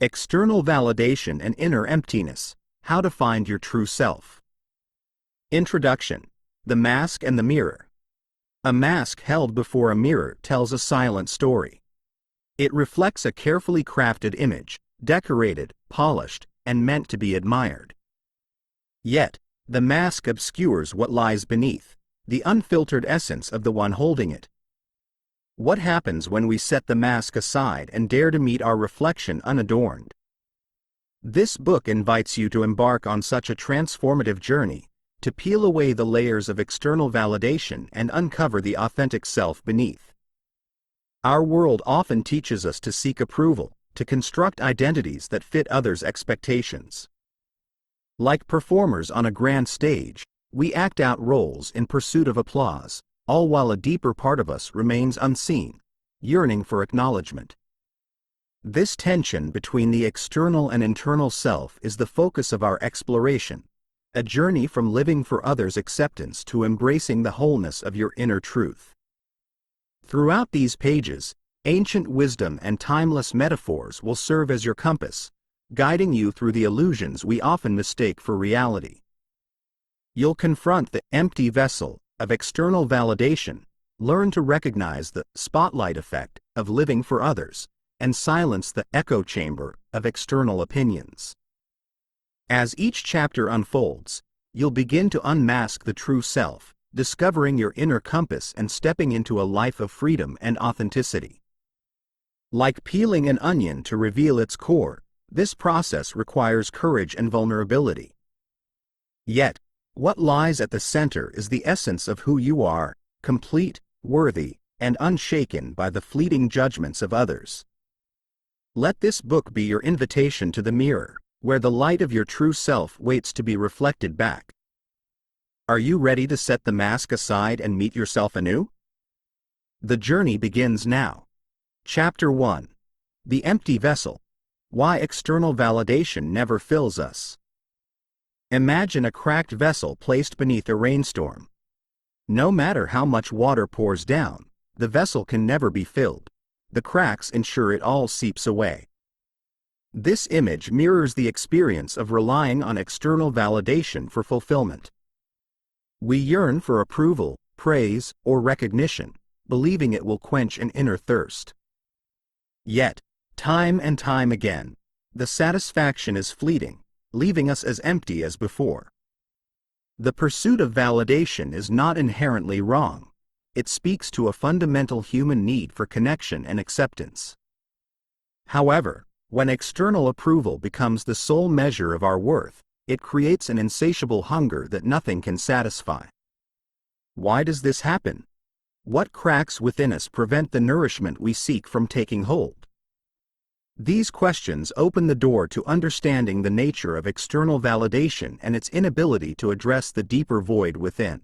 External validation and inner emptiness. How to find your true self. Introduction. The mask and the mirror. A mask held before a mirror tells a silent story. It reflects a carefully crafted image, decorated, polished, and meant to be admired. Yet, the mask obscures what lies beneath, the unfiltered essence of the one holding it. What happens when we set the mask aside and dare to meet our reflection unadorned? This book invites you to embark on such a transformative journey, to peel away the layers of external validation and uncover the authentic self beneath. Our world often teaches us to seek approval, to construct identities that fit others' expectations. Like performers on a grand stage, we act out roles in pursuit of applause, all while a deeper part of us remains unseen, yearning for acknowledgement. This tension between the external and internal self is the focus of our exploration, a journey from living for others' acceptance to embracing the wholeness of your inner truth. Throughout these pages, ancient wisdom and timeless metaphors will serve as your compass, guiding you through the illusions we often mistake for reality. You'll confront the empty vessel of external validation, learn to recognize the spotlight effect of living for others, and silence the echo chamber of external opinions. As each chapter unfolds, you'll begin to unmask the true self, discovering your inner compass and stepping into a life of freedom and authenticity. Like peeling an onion to reveal its core, this process requires courage and vulnerability. Yet, what lies at the center is the essence of who you are, complete, worthy, and unshaken by the fleeting judgments of others. Let this book be your invitation to the mirror, where the light of your true self waits to be reflected back. Are you ready to set the mask aside and meet yourself anew? The journey begins now. Chapter 1. The Empty Vessel. Why external validation never fills us. Imagine a cracked vessel placed beneath a rainstorm. No matter how much water pours down, the vessel can never be filled. The cracks ensure it all seeps away. This image mirrors the experience of relying on external validation for fulfillment. We yearn for approval, praise, or recognition, believing it will quench an inner thirst. Yet, time and time again, the satisfaction is fleeting, leaving us as empty as before. The pursuit of validation is not inherently wrong. It speaks to a fundamental human need for connection and acceptance. However, when external approval becomes the sole measure of our worth, it creates an insatiable hunger that nothing can satisfy. Why does this happen? What cracks within us prevent the nourishment we seek from taking hold? These questions open the door to understanding the nature of external validation and its inability to address the deeper void within.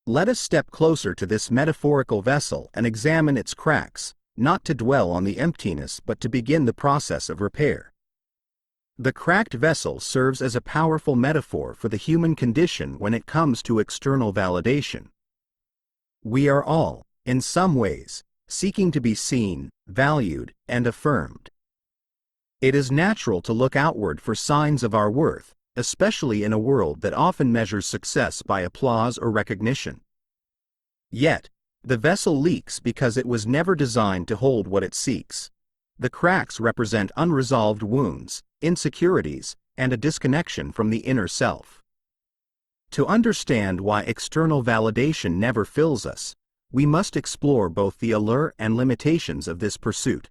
Let us step closer to this metaphorical vessel and examine its cracks, not to dwell on the emptiness but to begin the process of repair. The cracked vessel serves as a powerful metaphor for the human condition when it comes to external validation. We are all, in some ways, seeking to be seen, valued, and affirmed. It is natural to look outward for signs of our worth, especially in a world that often measures success by applause or recognition. Yet, the vessel leaks because it was never designed to hold what it seeks. The cracks represent unresolved wounds, insecurities, and a disconnection from the inner self. To understand why external validation never fills us, we must explore both the allure and limitations of this pursuit.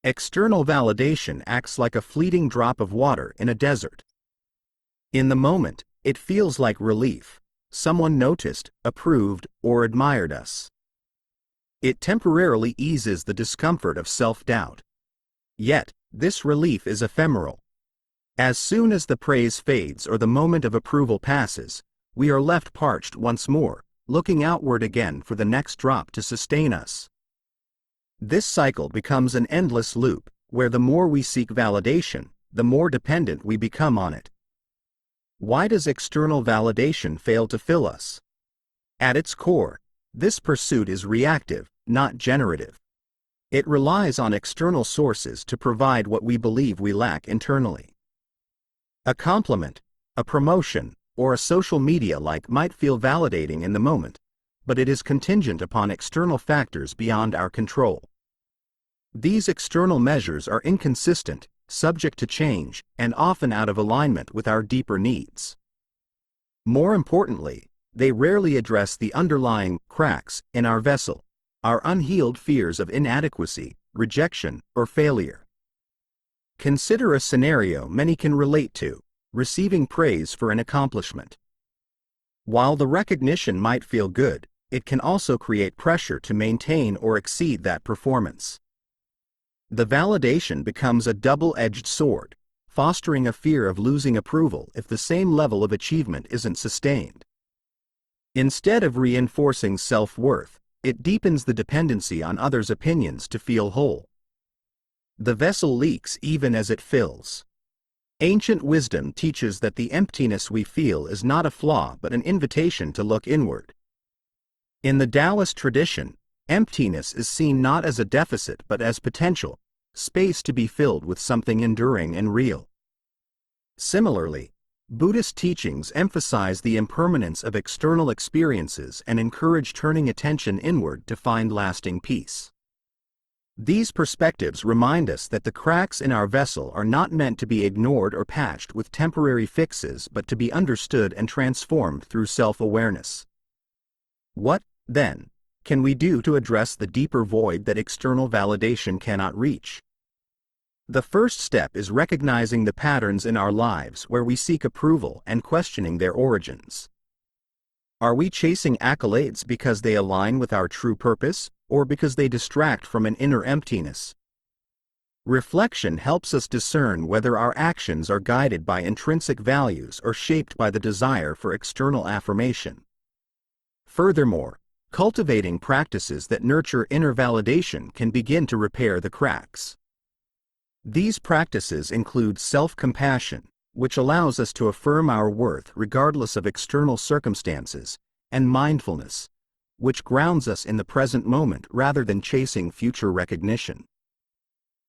External validation acts like a fleeting drop of water in a desert. In the moment, it feels like relief. Someone noticed, approved, or admired us. It temporarily eases the discomfort of self-doubt. Yet, this relief is ephemeral. As soon as the praise fades or the moment of approval passes, we are left parched once more, looking outward again for the next drop to sustain us. This cycle becomes an endless loop, where the more we seek validation, the more dependent we become on it. Why does external validation fail to fill us? At its core, this pursuit is reactive, not generative. It relies on external sources to provide what we believe we lack internally. A compliment, a promotion, or a social media like might feel validating in the moment, but it is contingent upon external factors beyond our control. These external measures are inconsistent, subject to change, and often out of alignment with our deeper needs. More importantly, they rarely address the underlying cracks in our vessel, our unhealed fears of inadequacy, rejection, or failure. Consider a scenario many can relate to: receiving praise for an accomplishment. While the recognition might feel good, it can also create pressure to maintain or exceed that performance. The validation becomes a double-edged sword, fostering a fear of losing approval if the same level of achievement isn't sustained. Instead of reinforcing self-worth, it deepens the dependency on others' opinions to feel whole. The vessel leaks even as it fills. Ancient wisdom teaches that the emptiness we feel is not a flaw but an invitation to look inward. In the Taoist tradition, emptiness is seen not as a deficit but as potential, space to be filled with something enduring and real. Similarly, Buddhist teachings emphasize the impermanence of external experiences and encourage turning attention inward to find lasting peace. These perspectives remind us that the cracks in our vessel are not meant to be ignored or patched with temporary fixes but to be understood and transformed through self-awareness. What, then, can we do to address the deeper void that external validation cannot reach? The first step is recognizing the patterns in our lives where we seek approval and questioning their origins. Are we chasing accolades because they align with our true purpose, or because they distract from an inner emptiness? Reflection helps us discern whether our actions are guided by intrinsic values or shaped by the desire for external affirmation. Furthermore, cultivating practices that nurture inner validation can begin to repair the cracks. These practices include self-compassion, which allows us to affirm our worth regardless of external circumstances, and mindfulness, which grounds us in the present moment rather than chasing future recognition.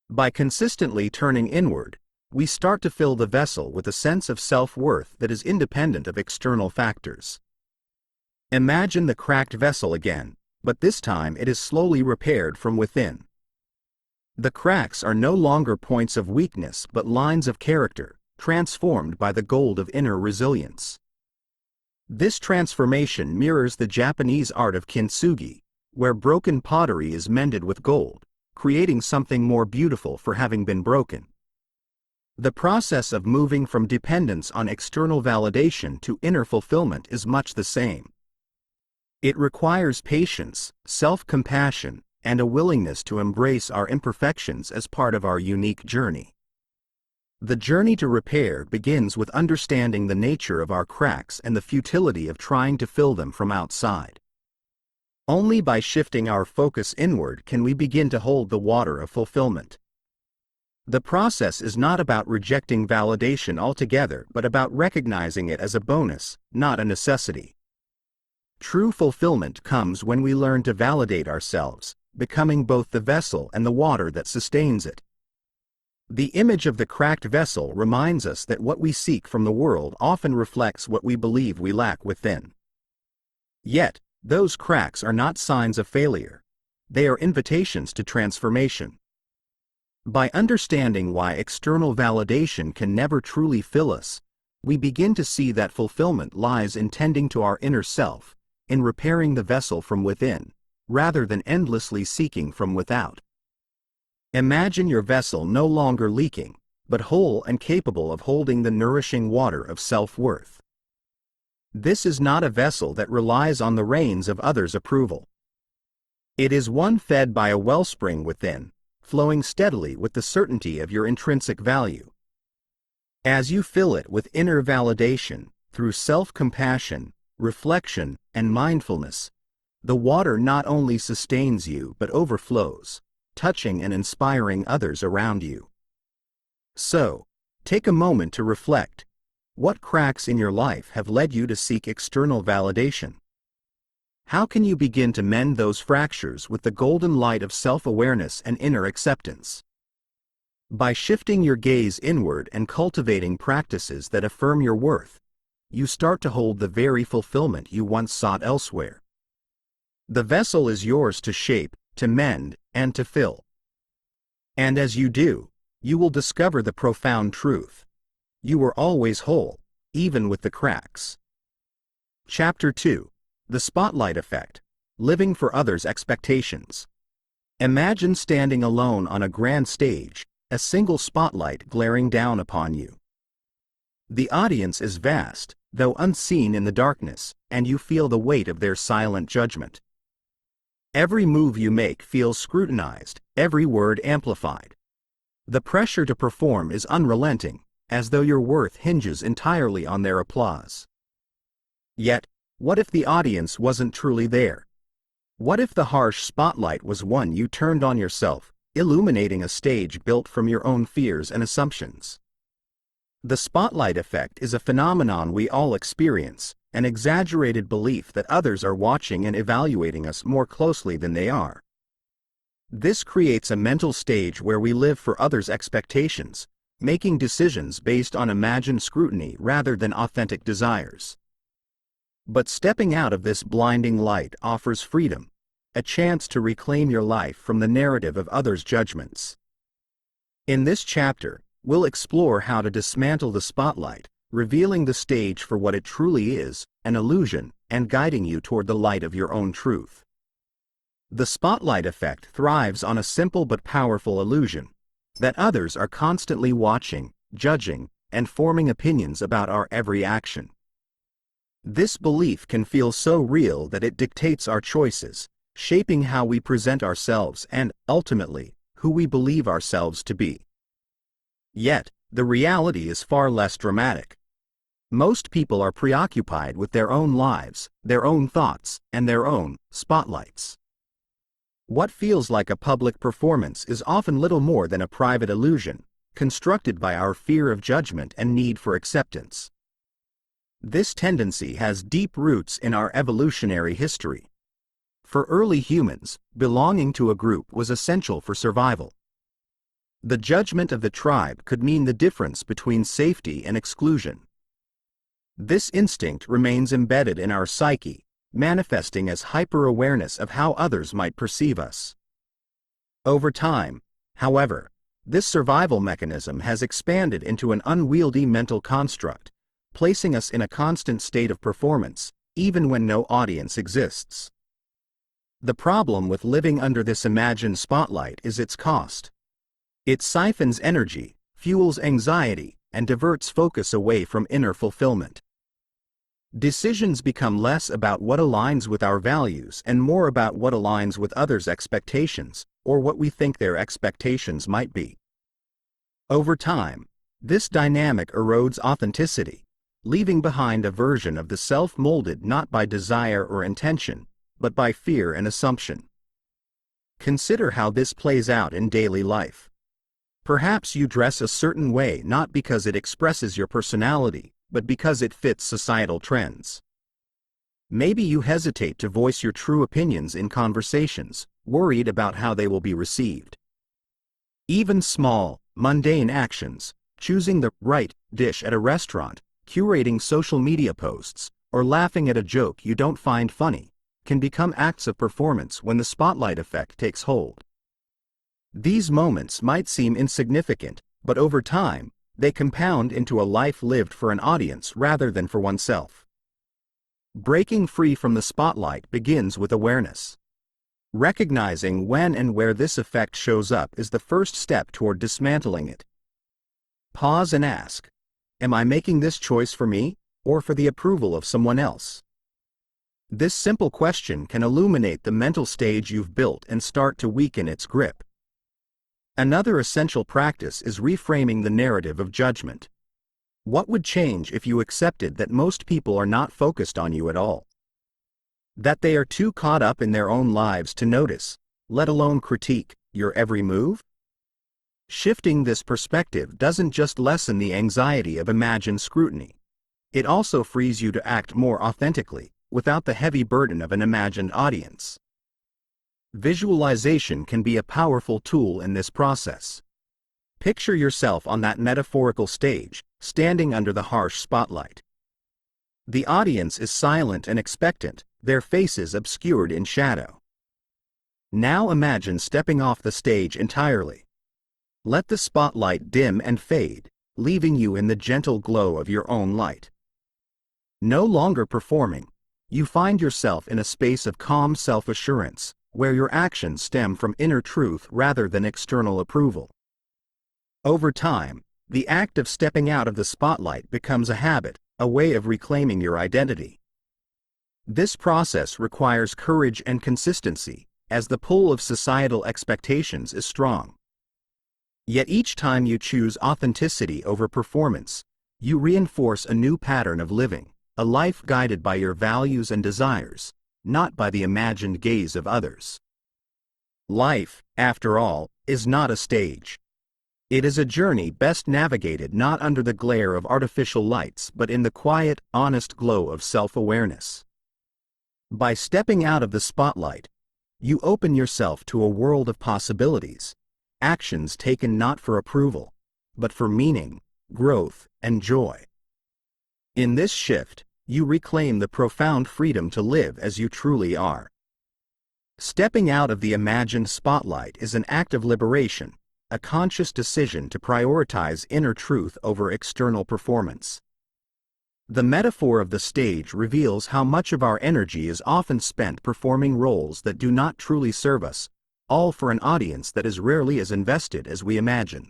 By consistently turning inward, we start to fill the vessel with a sense of self-worth that is independent of external factors. Imagine the cracked vessel again, but this time it is slowly repaired from within. The cracks are no longer points of weakness but lines of character, transformed by the gold of inner resilience. This transformation mirrors the Japanese art of kintsugi, where broken pottery is mended with gold, creating something more beautiful for having been broken. The process of moving from dependence on external validation to inner fulfillment is much the same. It requires patience, self-compassion, and a willingness to embrace our imperfections as part of our unique journey. The journey to repair begins with understanding the nature of our cracks and the futility of trying to fill them from outside. Only by shifting our focus inward can we begin to hold the water of fulfillment. The process is not about rejecting validation altogether but about recognizing it as a bonus, not a necessity. True fulfillment comes when we learn to validate ourselves, becoming both the vessel and the water that sustains it. The image of the cracked vessel reminds us that what we seek from the world often reflects what we believe we lack within. Yet, those cracks are not signs of failure. They are invitations to transformation. By understanding why external validation can never truly fill us, we begin to see that fulfillment lies in tending to our inner self, in repairing the vessel from within, rather than endlessly seeking from without. Imagine your vessel no longer leaking, but whole and capable of holding the nourishing water of self-worth. This is not a vessel that relies on the rains of others' approval. It is one fed by a wellspring within, flowing steadily with the certainty of your intrinsic value. As you fill it with inner validation, through self-compassion, reflection, and mindfulness, the water not only sustains you but overflows, touching and inspiring others around you. So, take a moment to reflect. What cracks in your life have led you to seek external validation? How can you begin to mend those fractures with the golden light of self-awareness and inner acceptance? By shifting your gaze inward and cultivating practices that affirm your worth, you start to hold the very fulfillment you once sought elsewhere. The vessel is yours to shape, to mend, and to fill. And as you do, you will discover the profound truth. You were always whole, even with the cracks. Chapter 2. The Spotlight Effect. Living for Others' Expectations. Imagine standing alone on a grand stage, a single spotlight glaring down upon you. The audience is vast, though unseen in the darkness, and you feel the weight of their silent judgment. Every move you make feels scrutinized, every word amplified. The pressure to perform is unrelenting, as though your worth hinges entirely on their applause. Yet, what if the audience wasn't truly there? What if the harsh spotlight was one you turned on yourself, illuminating a stage built from your own fears and assumptions? The spotlight effect is a phenomenon we all experience, an exaggerated belief that others are watching and evaluating us more closely than they are. This creates a mental stage where we live for others' expectations, making decisions based on imagined scrutiny rather than authentic desires. But stepping out of this blinding light offers freedom, a chance to reclaim your life from the narrative of others' judgments. In this chapter, we'll explore how to dismantle the spotlight, revealing the stage for what it truly is, an illusion, and guiding you toward the light of your own truth. The spotlight effect thrives on a simple but powerful illusion, that others are constantly watching, judging, and forming opinions about our every action. This belief can feel so real that it dictates our choices, shaping how we present ourselves and, ultimately, who we believe ourselves to be. Yet, the reality is far less dramatic. Most people are preoccupied with their own lives, their own thoughts, and their own spotlights. What feels like a public performance is often little more than a private illusion, constructed by our fear of judgment and need for acceptance. This tendency has deep roots in our evolutionary history. For early humans, belonging to a group was essential for survival. The judgment of the tribe could mean the difference between safety and exclusion. This instinct remains embedded in our psyche, manifesting as hyper-awareness of how others might perceive us. Over time, however, this survival mechanism has expanded into an unwieldy mental construct, placing us in a constant state of performance, even when no audience exists. The problem with living under this imagined spotlight is its cost. It siphons energy, fuels anxiety, and diverts focus away from inner fulfillment. Decisions become less about what aligns with our values and more about what aligns with others' expectations, or what we think their expectations might be. Over time, this dynamic erodes authenticity, leaving behind a version of the self molded not by desire or intention, but by fear and assumption. Consider how this plays out in daily life. Perhaps you dress a certain way not because it expresses your personality, but because it fits societal trends. Maybe you hesitate to voice your true opinions in conversations, worried about how they will be received. Even small, mundane actions, choosing the right dish at a restaurant, curating social media posts, or laughing at a joke you don't find funny, can become acts of performance when the spotlight effect takes hold. These moments might seem insignificant, but over time, they compound into a life lived for an audience rather than for oneself. Breaking free from the spotlight begins with awareness. Recognizing when and where this effect shows up is the first step toward dismantling it. Pause and ask, am I making this choice for me, or for the approval of someone else? This simple question can illuminate the mental stage you've built and start to weaken its grip. Another essential practice is reframing the narrative of judgment. What would change if you accepted that most people are not focused on you at all? That they are too caught up in their own lives to notice, let alone critique, your every move? Shifting this perspective doesn't just lessen the anxiety of imagined scrutiny. It also frees you to act more authentically, without the heavy burden of an imagined audience. Visualization can be a powerful tool in this process. Picture yourself on that metaphorical stage, standing under the harsh spotlight. The audience is silent and expectant, their faces obscured in shadow. Now imagine stepping off the stage entirely. Let the spotlight dim and fade, leaving you in the gentle glow of your own light. No longer performing, you find yourself in a space of calm self-assurance, where your actions stem from inner truth rather than external approval. Over time, the act of stepping out of the spotlight becomes a habit, a way of reclaiming your identity. This process requires courage and consistency, as the pull of societal expectations is strong. Yet each time you choose authenticity over performance, you reinforce a new pattern of living, a life guided by your values and desires, not by the imagined gaze of others. Life, after all, is not a stage. It is a journey best navigated not under the glare of artificial lights but in the quiet, honest glow of self-awareness. By stepping out of the spotlight, you open yourself to a world of possibilities, actions taken not for approval, but for meaning, growth, and joy. In this shift, you reclaim the profound freedom to live as you truly are. Stepping out of the imagined spotlight is an act of liberation, a conscious decision to prioritize inner truth over external performance. The metaphor of the stage reveals how much of our energy is often spent performing roles that do not truly serve us, all for an audience that is rarely as invested as we imagine.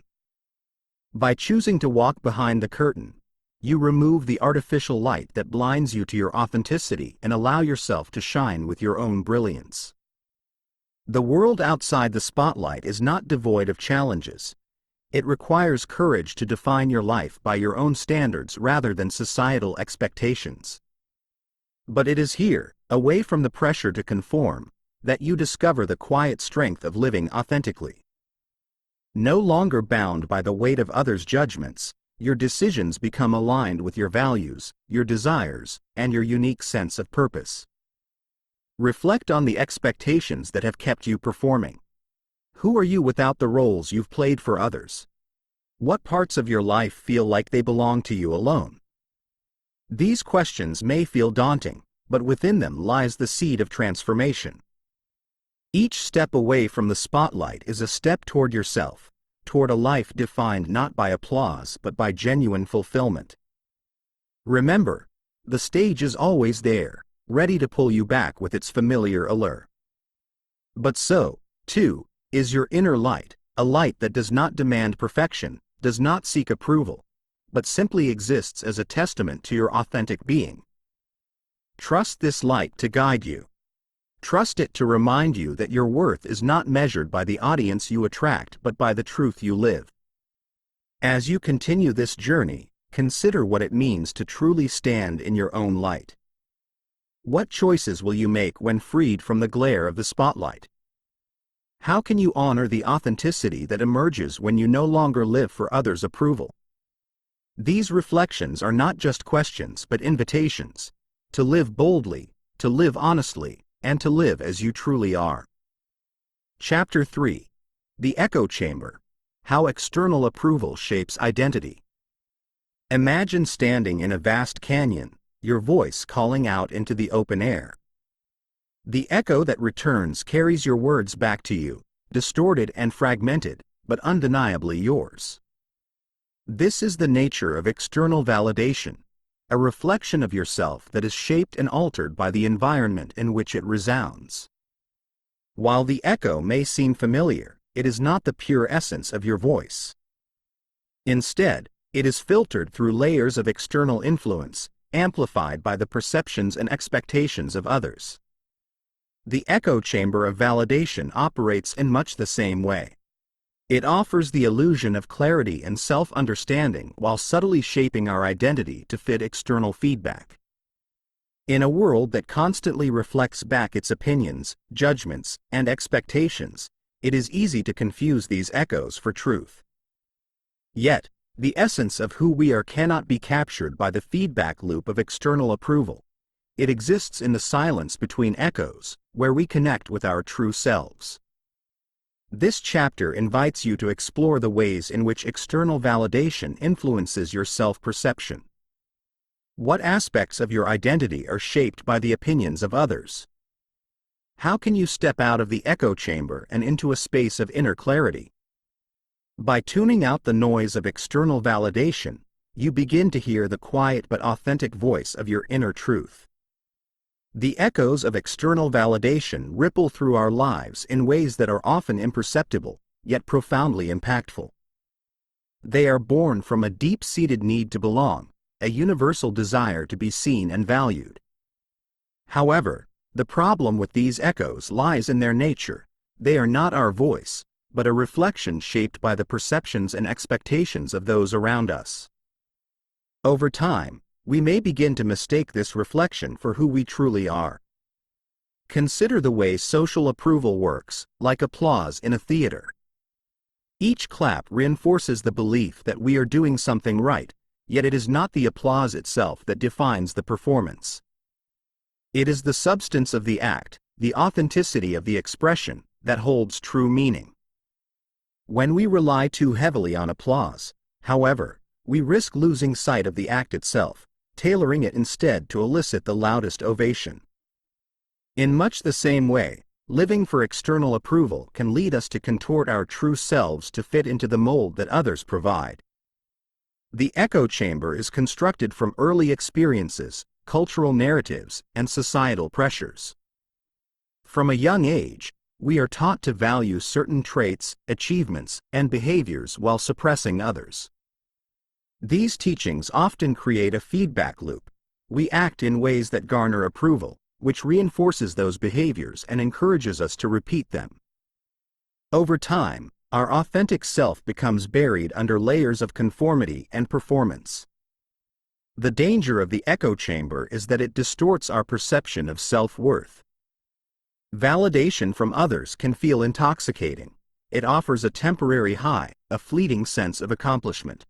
By choosing to walk behind the curtain, you remove the artificial light that blinds you to your authenticity and allow yourself to shine with your own brilliance. The world outside the spotlight is not devoid of challenges. It requires courage to define your life by your own standards rather than societal expectations. But it is here, away from the pressure to conform, that you discover the quiet strength of living authentically. No longer bound by the weight of others' judgments, your decisions become aligned with your values, your desires, and your unique sense of purpose. Reflect on the expectations that have kept you performing. Who are you without the roles you've played for others? What parts of your life feel like they belong to you alone? These questions may feel daunting, but within them lies the seed of transformation. Each step away from the spotlight is a step toward yourself, toward a life defined not by applause but by genuine fulfillment. Remember, the stage is always there, ready to pull you back with its familiar allure. But so, too, is your inner light, a light that does not demand perfection, does not seek approval, but simply exists as a testament to your authentic being. Trust this light to guide you. Trust it to remind you that your worth is not measured by the audience you attract but by the truth you live. As you continue this journey, consider what it means to truly stand in your own light. What choices will you make when freed from the glare of the spotlight? How can you honor the authenticity that emerges when you no longer live for others' approval? These reflections are not just questions but invitations to live boldly, to live honestly, and to live as you truly are. Chapter 3. The Echo Chamber. How External Approval Shapes Identity. Imagine standing in a vast canyon, your voice calling out into the open air. The echo that returns carries your words back to you, distorted and fragmented, but undeniably yours. This is the nature of external validation, a reflection of yourself that is shaped and altered by the environment in which it resounds. While the echo may seem familiar, it is not the pure essence of your voice. Instead, it is filtered through layers of external influence, amplified by the perceptions and expectations of others. The echo chamber of validation operates in much the same way. It offers the illusion of clarity and self-understanding while subtly shaping our identity to fit external feedback. In a world that constantly reflects back its opinions, judgments, and expectations, it is easy to confuse these echoes for truth. Yet, the essence of who we are cannot be captured by the feedback loop of external approval. It exists in the silence between echoes, where we connect with our true selves. This chapter invites you to explore the ways in which external validation influences your self-perception. What aspects of your identity are shaped by the opinions of others? How can you step out of the echo chamber and into a space of inner clarity? By tuning out the noise of external validation, you begin to hear the quiet but authentic voice of your inner truth. The echoes of external validation ripple through our lives in ways that are often imperceptible, yet profoundly impactful. They are born from a deep-seated need to belong, a universal desire to be seen and valued. However, the problem with these echoes lies in their nature. They are not our voice, but a reflection shaped by the perceptions and expectations of those around us. Over time, we may begin to mistake this reflection for who we truly are. Consider the way social approval works, like applause in a theater. Each clap reinforces the belief that we are doing something right, yet it is not the applause itself that defines the performance. It is the substance of the act, the authenticity of the expression, that holds true meaning. When we rely too heavily on applause, however, we risk losing sight of the act itself, tailoring it instead to elicit the loudest ovation. In much the same way, living for external approval can lead us to contort our true selves to fit into the mold that others provide. The echo chamber is constructed from early experiences, cultural narratives, and societal pressures. From a young age, we are taught to value certain traits, achievements, and behaviors while suppressing others. These teachings often create a feedback loop. We act in ways that garner approval, which reinforces those behaviors and encourages us to repeat them. Over time, our authentic self becomes buried under layers of conformity and performance. The danger of the echo chamber is that it distorts our perception of self-worth. Validation from others can feel intoxicating. It offers a temporary high, a fleeting sense of accomplishment.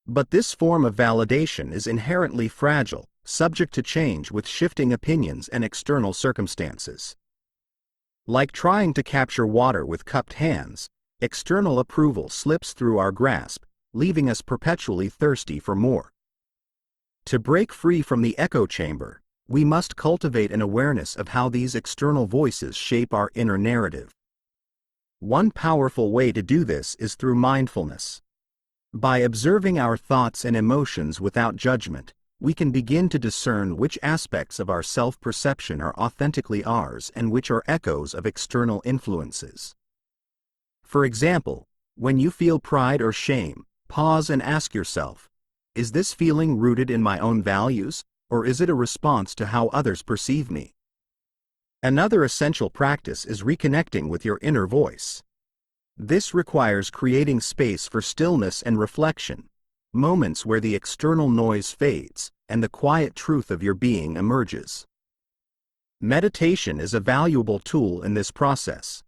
But this form of validation is inherently fragile, subject to change with shifting opinions and external circumstances. Like trying to capture water with cupped hands, external approval slips through our grasp, leaving us perpetually thirsty for more. To break free from the echo chamber, we must cultivate an awareness of how these external voices shape our inner narrative. One powerful way to do this is through mindfulness. By observing our thoughts and emotions without judgment, we can begin to discern which aspects of our self-perception are authentically ours and which are echoes of external influences. For example, when you feel pride or shame, pause and ask yourself, is this feeling rooted in my own values, or is it a response to how others perceive me? Another essential practice is reconnecting with your inner voice. This requires creating space for stillness and reflection, moments where the external noise fades and the quiet truth of your being emerges. Meditation is a valuable tool in this process.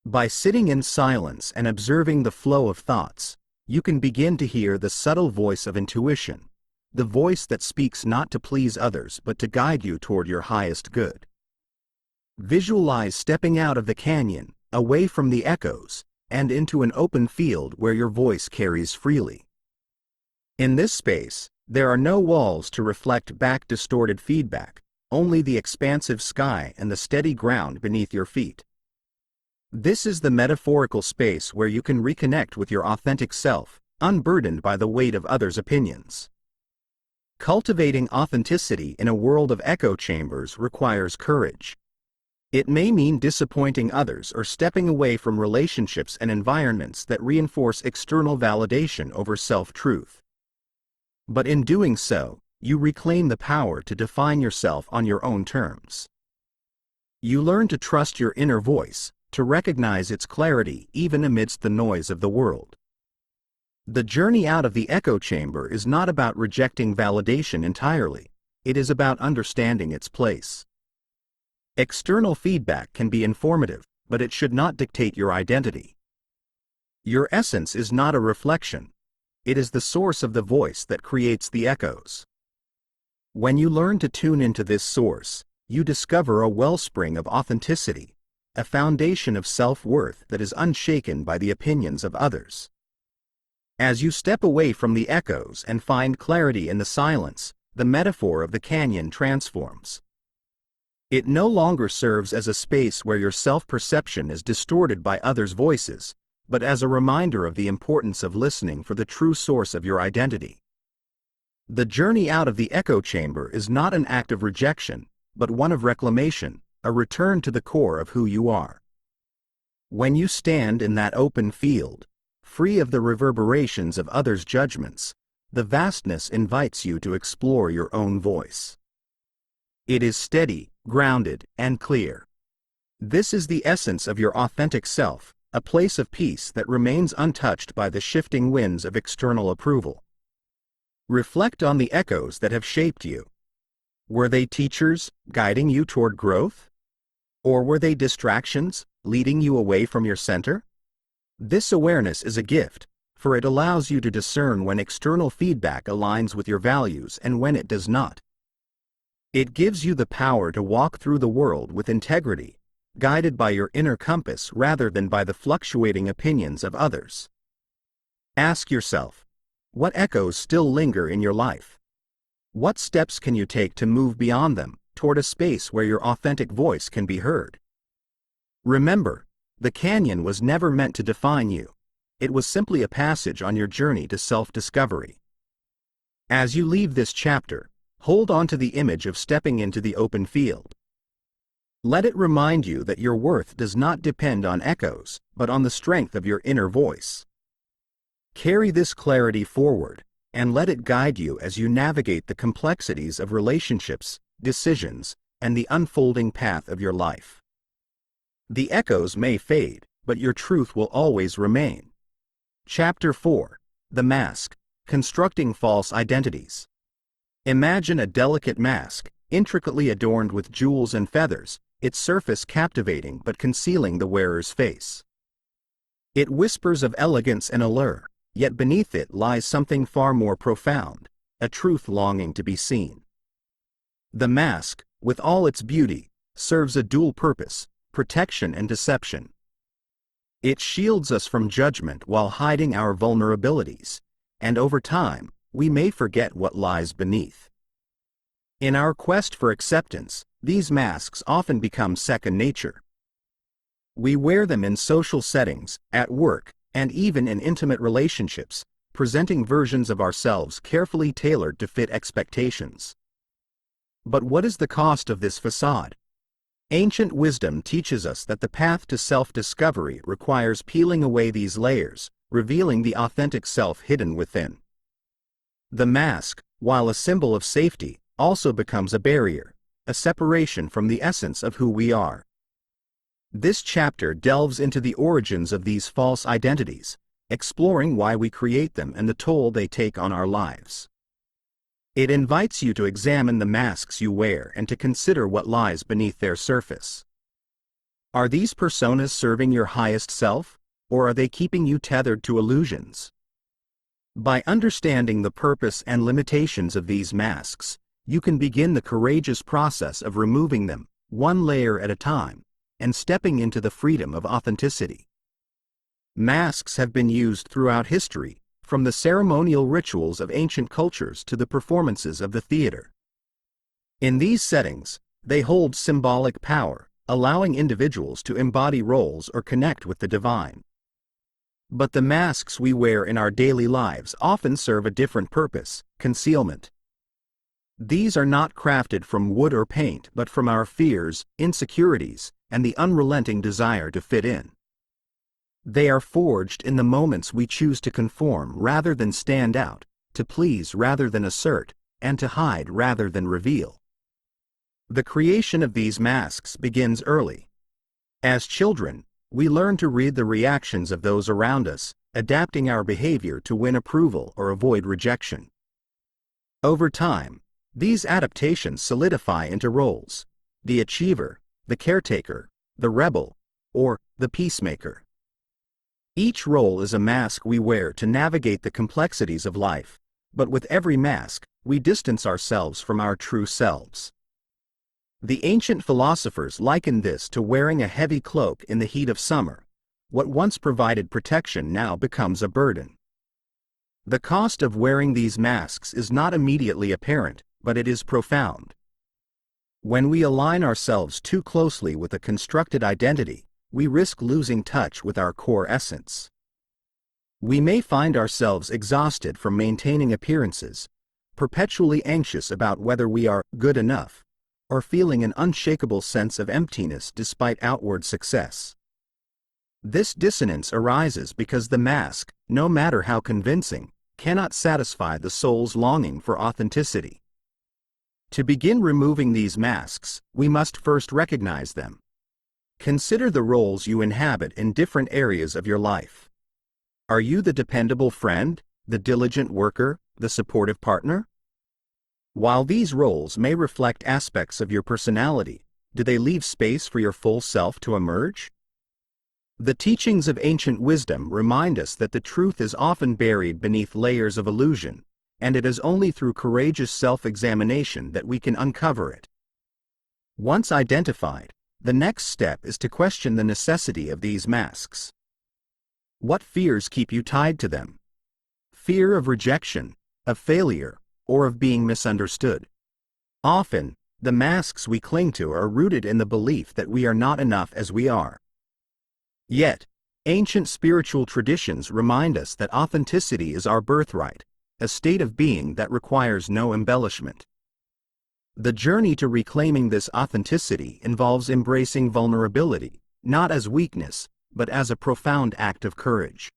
By sitting in silence and observing the flow of thoughts, you can begin to hear the subtle voice of intuition, the voice that speaks not to please others but to guide you toward your highest good. Visualize stepping out of the canyon, away from the echoes, and into an open field where your voice carries freely. In this space, there are no walls to reflect back distorted feedback, only the expansive sky and the steady ground beneath your feet. This is the metaphorical space where you can reconnect with your authentic self, unburdened by the weight of others' opinions. Cultivating authenticity in a world of echo chambers requires courage. It may mean disappointing others or stepping away from relationships and environments that reinforce external validation over self-truth. But in doing so, you reclaim the power to define yourself on your own terms. You learn to trust your inner voice, to recognize its clarity even amidst the noise of the world. The journey out of the echo chamber is not about rejecting validation entirely, it is about understanding its place. External feedback can be informative, but it should not dictate your identity. Your essence is not a reflection. It is the source of the voice that creates the echoes. When you learn to tune into this source, you discover a wellspring of authenticity, a foundation of self-worth that is unshaken by the opinions of others. As you step away from the echoes and find clarity in the silence, the metaphor of the canyon transforms. It no longer serves as a space where your self-perception is distorted by others' voices, but as a reminder of the importance of listening for the true source of your identity. The journey out of the echo chamber is not an act of rejection, but one of reclamation, a return to the core of who you are. When you stand in that open field, free of the reverberations of others' judgments, the vastness invites you to explore your own voice. It is steady, grounded, and clear. This is the essence of your authentic self, a place of peace that remains untouched by the shifting winds of external approval. Reflect on the echoes that have shaped you. Were they teachers, guiding you toward growth? Or were they distractions, leading you away from your center? This awareness is a gift, for it allows you to discern when external feedback aligns with your values and when it does not. It gives you the power to walk through the world with integrity, guided by your inner compass rather than by the fluctuating opinions of others. Ask yourself, what echoes still linger in your life? What steps can you take to move beyond them, toward a space where your authentic voice can be heard? Remember, the canyon was never meant to define you. It was simply a passage on your journey to self-discovery. As you leave this chapter, hold on to the image of stepping into the open field. Let it remind you that your worth does not depend on echoes, but on the strength of your inner voice. Carry this clarity forward, and let it guide you as you navigate the complexities of relationships, decisions, and the unfolding path of your life. The echoes may fade, but your truth will always remain. Chapter 4: The Mask: Constructing False Identities. Imagine a delicate mask, intricately adorned with jewels and feathers, its surface captivating but concealing the wearer's face. It whispers of elegance and allure, yet beneath it lies something far more profound, a truth longing to be seen. The mask, with all its beauty, serves a dual purpose: protection and deception. It shields us from judgment while hiding our vulnerabilities, and over time, we may forget what lies beneath. In our quest for acceptance, these masks often become second nature. We wear them in social settings, at work, and even in intimate relationships, presenting versions of ourselves carefully tailored to fit expectations. But what is the cost of this facade? Ancient wisdom teaches us that the path to self-discovery requires peeling away these layers, revealing the authentic self hidden within. The mask, while a symbol of safety, also becomes a barrier, a separation from the essence of who we are. This chapter delves into the origins of these false identities, exploring why we create them and the toll they take on our lives. It invites you to examine the masks you wear and to consider what lies beneath their surface. Are these personas serving your highest self, or are they keeping you tethered to illusions? By understanding the purpose and limitations of these masks, you can begin the courageous process of removing them, one layer at a time, and stepping into the freedom of authenticity. Masks have been used throughout history, from the ceremonial rituals of ancient cultures to the performances of the theater. In these settings, they hold symbolic power, allowing individuals to embody roles or connect with the divine. But the masks we wear in our daily lives often serve a different purpose: concealment. These are not crafted from wood or paint but from our fears, insecurities, and the unrelenting desire to fit in. They are forged in the moments we choose to conform rather than stand out, to please rather than assert, and to hide rather than reveal. The creation of these masks begins early. As children, we learn to read the reactions of those around us, adapting our behavior to win approval or avoid rejection. Over time, these adaptations solidify into roles: the achiever, the caretaker, the rebel, or the peacemaker. Each role is a mask we wear to navigate the complexities of life, but with every mask, we distance ourselves from our true selves. The ancient philosophers likened this to wearing a heavy cloak in the heat of summer. What once provided protection now becomes a burden. The cost of wearing these masks is not immediately apparent, but it is profound. When we align ourselves too closely with a constructed identity, we risk losing touch with our core essence. We may find ourselves exhausted from maintaining appearances, perpetually anxious about whether we are good enough, or feeling an unshakable sense of emptiness despite outward success. This dissonance arises because the mask, no matter how convincing, cannot satisfy the soul's longing for authenticity. To begin removing these masks, we must first recognize them. Consider the roles you inhabit in different areas of your life. Are you the dependable friend, the diligent worker, the supportive partner? While these roles may reflect aspects of your personality, do they leave space for your full self to emerge? The teachings of ancient wisdom remind us that the truth is often buried beneath layers of illusion, and it is only through courageous self-examination that we can uncover it. Once identified, the next step is to question the necessity of these masks. What fears keep you tied to them? Fear of rejection, of failure, or of being misunderstood. Often, the masks we cling to are rooted in the belief that we are not enough as we are. Yet, ancient spiritual traditions remind us that authenticity is our birthright, a state of being that requires no embellishment. The journey to reclaiming this authenticity involves embracing vulnerability, not as weakness, but as a profound act of courage.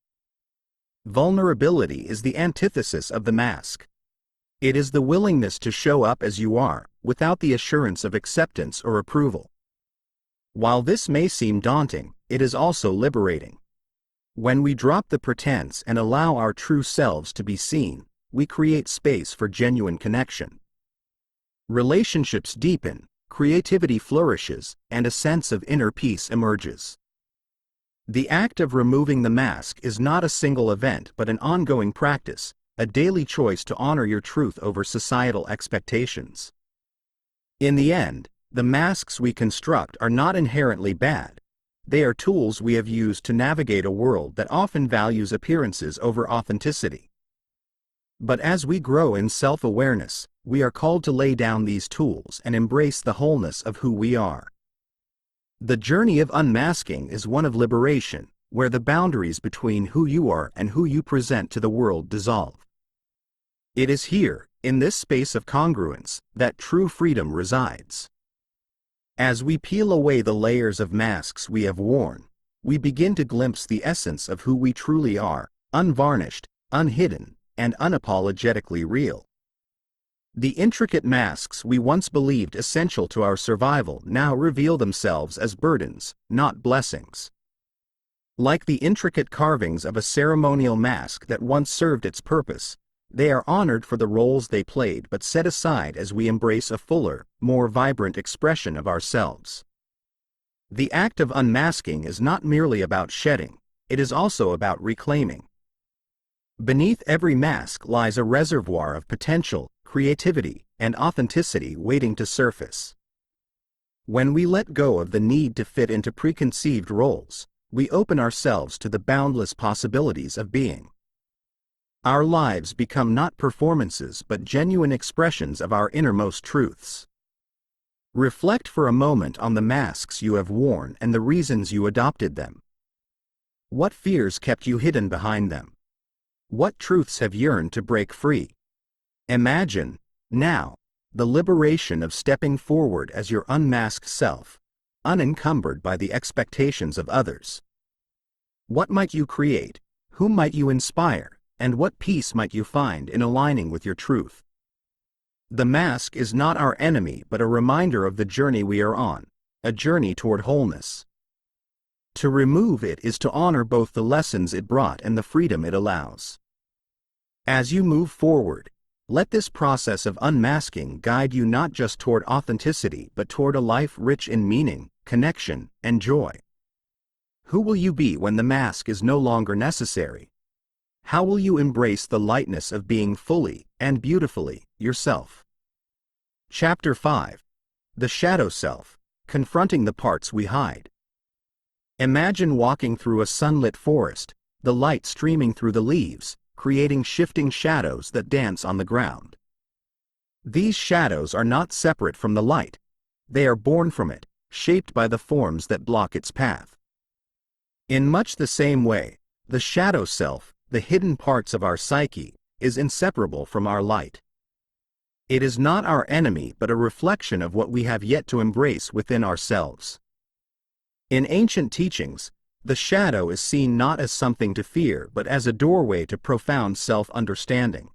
Vulnerability is the antithesis of the mask. It is the willingness to show up as you are, without the assurance of acceptance or approval. While this may seem daunting, it is also liberating. When we drop the pretense and allow our true selves to be seen, we create space for genuine connection. Relationships deepen, creativity flourishes, and a sense of inner peace emerges. The act of removing the mask is not a single event but an ongoing practice, a daily choice to honor your truth over societal expectations. In the end, the masks we construct are not inherently bad. They are tools we have used to navigate a world that often values appearances over authenticity. But as we grow in self-awareness, we are called to lay down these tools and embrace the wholeness of who we are. The journey of unmasking is one of liberation, where the boundaries between who you are and who you present to the world dissolve. It is here, in this space of congruence, that true freedom resides. As we peel away the layers of masks we have worn, we begin to glimpse the essence of who we truly are, unvarnished, unhidden, and unapologetically real. The intricate masks we once believed essential to our survival now reveal themselves as burdens, not blessings. Like the intricate carvings of a ceremonial mask that once served its purpose, they are honored for the roles they played but set aside as we embrace a fuller, more vibrant expression of ourselves. The act of unmasking is not merely about shedding, it is also about reclaiming. Beneath every mask lies a reservoir of potential, creativity, and authenticity waiting to surface. When we let go of the need to fit into preconceived roles, we open ourselves to the boundless possibilities of being. Our lives become not performances but genuine expressions of our innermost truths. Reflect for a moment on the masks you have worn and the reasons you adopted them. What fears kept you hidden behind them? What truths have yearned to break free? Imagine, now, the liberation of stepping forward as your unmasked self, unencumbered by the expectations of others. What might you create? Whom might you inspire? And what peace might you find in aligning with your truth? The mask is not our enemy but a reminder of the journey we are on, a journey toward wholeness. To remove it is to honor both the lessons it brought and the freedom it allows. As you move forward, let this process of unmasking guide you not just toward authenticity but toward a life rich in meaning, connection, and joy. Who will you be when the mask is no longer necessary? How will you embrace the lightness of being fully, and beautifully, yourself. Chapter 5. The Shadow Self, Confronting the Parts We Hide. Imagine walking through a sunlit forest, the light streaming through the leaves, creating shifting shadows that dance on the ground. These shadows are not separate from the light. They are born from it, shaped by the forms that block its path. In much the same way, the shadow self, the hidden parts of our psyche, is inseparable from our light. It is not our enemy but a reflection of what we have yet to embrace within ourselves. In ancient teachings, the shadow is seen not as something to fear but as a doorway to profound self-understanding.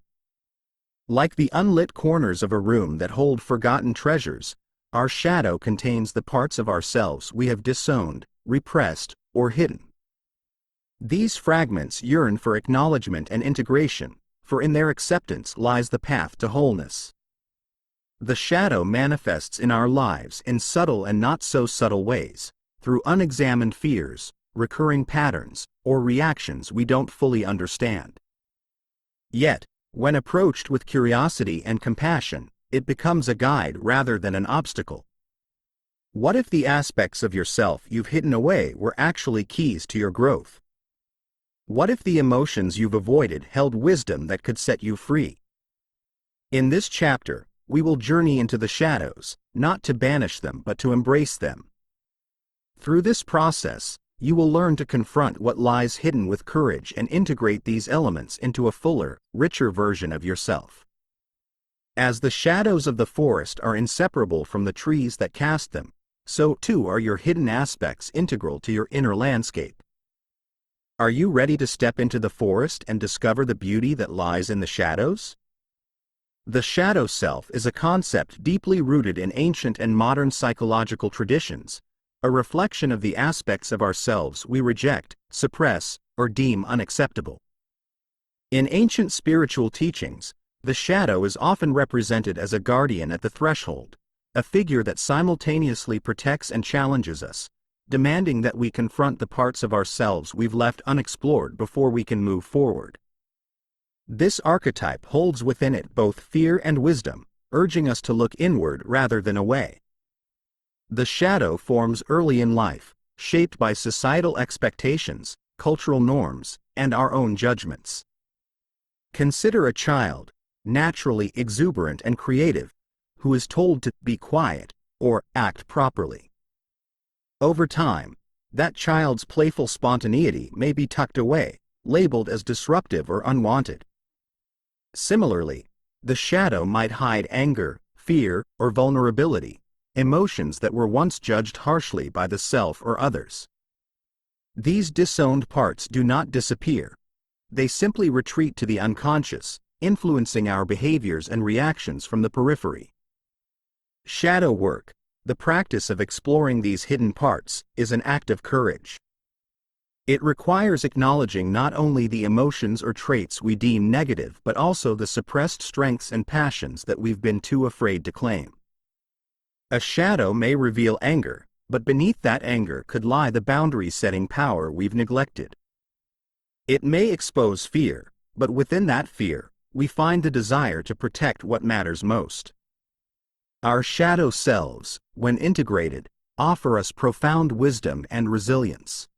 Like the unlit corners of a room that hold forgotten treasures, our shadow contains the parts of ourselves we have disowned, repressed, or hidden. These fragments yearn for acknowledgement and integration, for in their acceptance lies the path to wholeness. The shadow manifests in our lives in subtle and not so subtle ways, through unexamined fears, recurring patterns, or reactions we don't fully understand. Yet, when approached with curiosity and compassion, it becomes a guide rather than an obstacle. What if the aspects of yourself you've hidden away were actually keys to your growth? What if the emotions you've avoided held wisdom that could set you free? In this chapter, we will journey into the shadows, not to banish them but to embrace them. Through this process, you will learn to confront what lies hidden with courage and integrate these elements into a fuller, richer version of yourself. As the shadows of the forest are inseparable from the trees that cast them, so too are your hidden aspects integral to your inner landscape. Are you ready to step into the forest and discover the beauty that lies in the shadows? The shadow self is a concept deeply rooted in ancient and modern psychological traditions, a reflection of the aspects of ourselves we reject, suppress, or deem unacceptable. In ancient spiritual teachings, the shadow is often represented as a guardian at the threshold, a figure that simultaneously protects and challenges us, demanding that we confront the parts of ourselves we've left unexplored before we can move forward. This archetype holds within it both fear and wisdom, urging us to look inward rather than away. The shadow forms early in life, shaped by societal expectations, cultural norms, and our own judgments. Consider a child, naturally exuberant and creative, who is told to be quiet or act properly. Over time, that child's playful spontaneity may be tucked away, labeled as disruptive or unwanted. Similarly, the shadow might hide anger, fear, or vulnerability, emotions that were once judged harshly by the self or others. These disowned parts do not disappear. They simply retreat to the unconscious, influencing our behaviors and reactions from the periphery. Shadow work, the practice of exploring these hidden parts, is an act of courage. It requires acknowledging not only the emotions or traits we deem negative but also the suppressed strengths and passions that we've been too afraid to claim. A shadow may reveal anger, but beneath that anger could lie the boundary-setting power we've neglected. It may expose fear, but within that fear, we find the desire to protect what matters most. Our shadow selves, when integrated, offer us profound wisdom and resilience.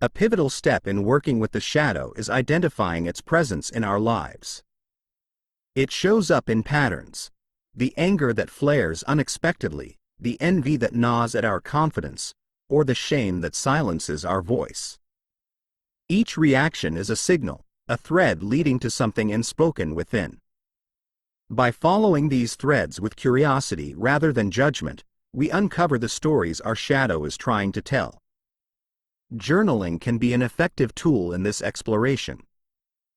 A pivotal step in working with the shadow is identifying its presence in our lives. It shows up in patterns: the anger that flares unexpectedly, the envy that gnaws at our confidence, or the shame that silences our voice. Each reaction is a signal, a thread leading to something unspoken within. By following these threads with curiosity rather than judgment, we uncover the stories our shadow is trying to tell. Journaling can be an effective tool in this exploration.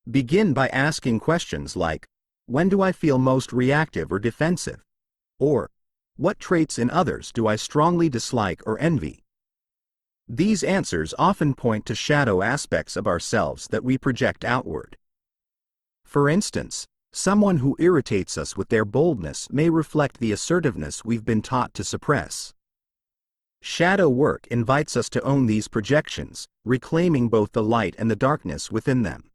Begin by asking questions like, when do I feel most reactive or defensive? Or, what traits in others do I strongly dislike or envy? These answers often point to shadow aspects of ourselves that we project outward. For instance, someone who irritates us with their boldness may reflect the assertiveness we've been taught to suppress. Shadow work invites us to own these projections, reclaiming both the light and the darkness within them.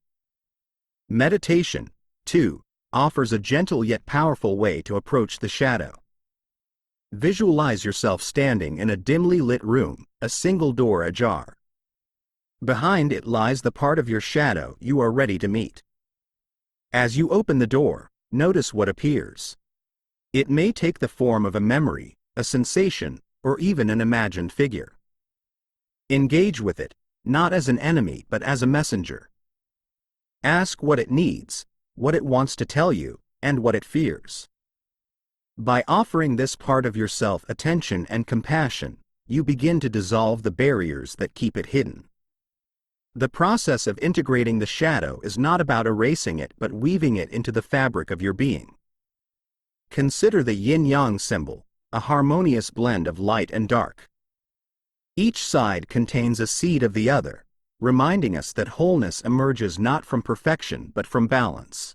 Meditation, too, offers a gentle yet powerful way to approach the shadow. Visualize yourself standing in a dimly lit room, a single door ajar. Behind it lies the part of your shadow you are ready to meet. As you open the door, notice what appears. It may take the form of a memory, a sensation, or even an imagined figure. Engage with it, not as an enemy but as a messenger. Ask what it needs, what it wants to tell you, and what it fears. By offering this part of yourself attention and compassion, you begin to dissolve the barriers that keep it hidden. The process of integrating the shadow is not about erasing it but weaving it into the fabric of your being. Consider the yin-yang symbol, a harmonious blend of light and dark. Each side contains a seed of the other, reminding us that wholeness emerges not from perfection but from balance.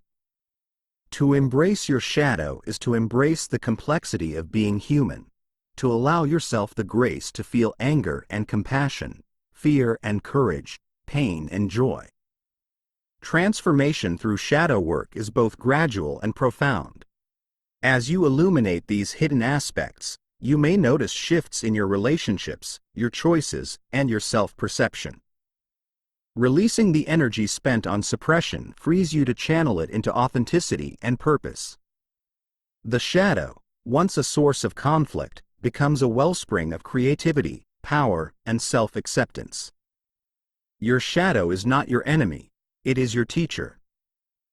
To embrace your shadow is to embrace the complexity of being human, to allow yourself the grace to feel anger and compassion, fear and courage, pain and joy. Transformation through shadow work is both gradual and profound. As you illuminate these hidden aspects, you may notice shifts in your relationships, your choices, and your self-perception. Releasing the energy spent on suppression frees you to channel it into authenticity and purpose. The shadow, once a source of conflict, becomes a wellspring of creativity, power, and self-acceptance. Your shadow is not your enemy, it is your teacher.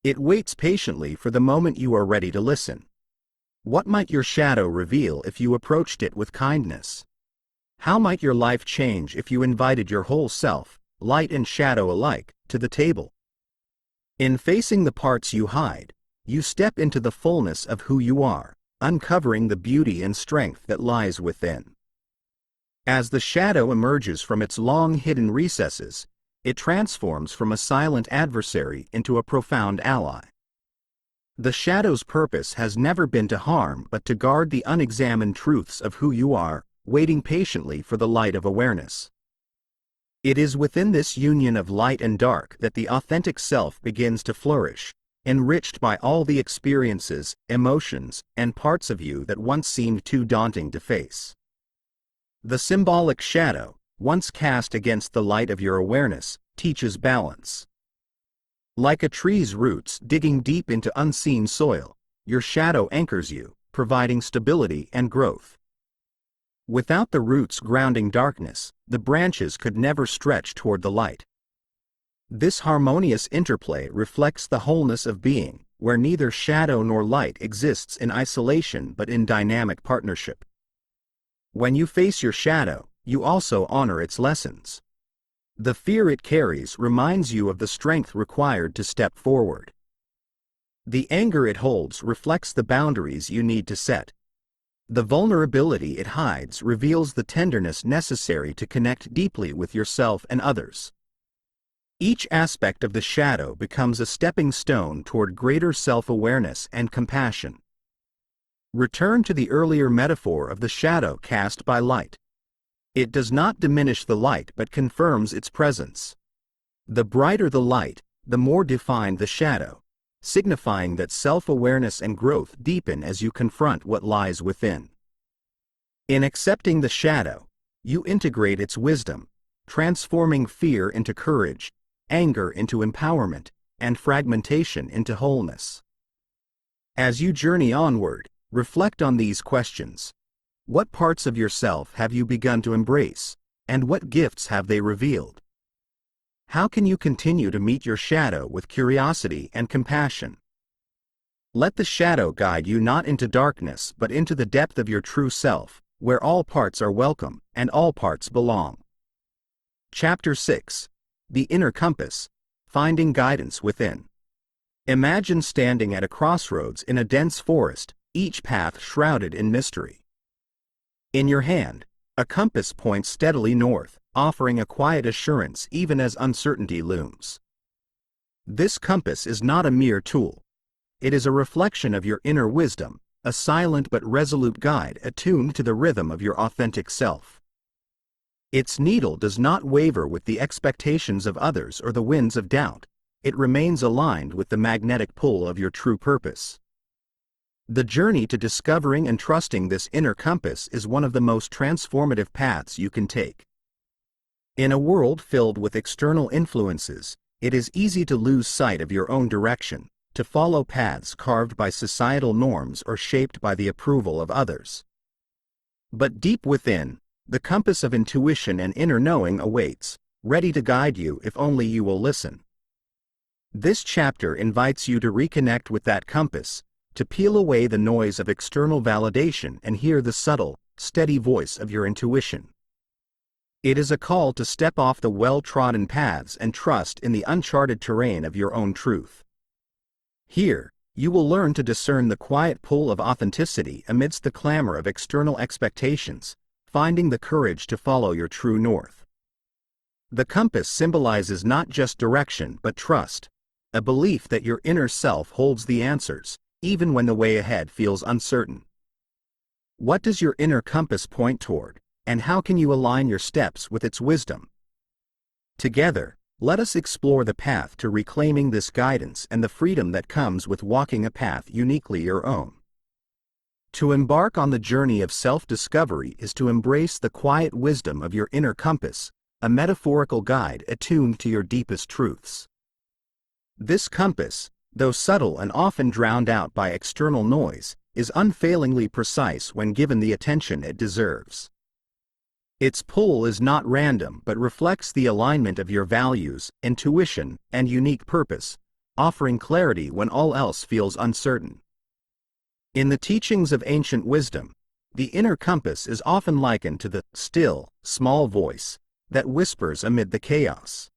It waits patiently for the moment you are ready to listen. What might your shadow reveal if you approached it with kindness? How might your life change if you invited your whole self, light and shadow alike, to the table? In facing the parts you hide, you step into the fullness of who you are, uncovering the beauty and strength that lies within. As the shadow emerges from its long hidden recesses, it transforms from a silent adversary into a profound ally. The shadow's purpose has never been to harm but to guard the unexamined truths of who you are, waiting patiently for the light of awareness. It is within this union of light and dark that the authentic self begins to flourish, enriched by all the experiences, emotions, and parts of you that once seemed too daunting to face. The symbolic shadow, once cast against the light of your awareness, teaches balance. Like a tree's roots digging deep into unseen soil, your shadow anchors you, providing stability and growth. Without the roots grounding darkness, the branches could never stretch toward the light. This harmonious interplay reflects the wholeness of being, where neither shadow nor light exists in isolation but in dynamic partnership. When you face your shadow, you also honor its lessons. The fear it carries reminds you of the strength required to step forward. The anger it holds reflects the boundaries you need to set. The vulnerability it hides reveals the tenderness necessary to connect deeply with yourself and others. Each aspect of the shadow becomes a stepping stone toward greater self-awareness and compassion. Return to the earlier metaphor of the shadow cast by light. It does not diminish the light but confirms its presence. The brighter the light, the more defined the shadow, signifying that self-awareness and growth deepen as you confront what lies within. In accepting the shadow, you integrate its wisdom, transforming fear into courage, anger into empowerment, and fragmentation into wholeness. As you journey onward, reflect on these questions. What parts of yourself have you begun to embrace, and what gifts have they revealed? How can you continue to meet your shadow with curiosity and compassion? Let the shadow guide you not into darkness but into the depth of your true self, where all parts are welcome and all parts belong. Chapter 6. The Inner Compass, Finding Guidance Within. Imagine standing at a crossroads in a dense forest, each path shrouded in mystery. In your hand, a compass points steadily north, offering a quiet assurance even as uncertainty looms. This compass is not a mere tool. It is a reflection of your inner wisdom, a silent but resolute guide attuned to the rhythm of your authentic self. Its needle does not waver with the expectations of others or the winds of doubt. it remains aligned with the magnetic pull of your true purpose. The journey to discovering and trusting this inner compass is one of the most transformative paths you can take. In a world filled with external influences, it is easy to lose sight of your own direction, to follow paths carved by societal norms or shaped by the approval of others. But deep within, the compass of intuition and inner knowing awaits, ready to guide you if only you will listen. This chapter invites you to reconnect with that compass, to peel away the noise of external validation and hear the subtle, steady voice of your intuition. It is a call to step off the well-trodden paths and trust in the uncharted terrain of your own truth. Here, you will learn to discern the quiet pull of authenticity amidst the clamor of external expectations, finding the courage to follow your true north. The compass symbolizes not just direction but trust, a belief that your inner self holds the answers, even when the way ahead feels uncertain. What does your inner compass point toward, and how can you align your steps with its wisdom? Together, let us explore the path to reclaiming this guidance and the freedom that comes with walking a path uniquely your own. To embark on the journey of self-discovery is to embrace the quiet wisdom of your inner compass, a metaphorical guide attuned to your deepest truths. This compass, though subtle and often drowned out by external noise, is unfailingly precise when given the attention it deserves. Its pull is not random but reflects the alignment of your values, intuition, and unique purpose, offering clarity when all else feels uncertain. In the teachings of ancient wisdom, the inner compass is often likened to the still, small voice that whispers amid the chaos.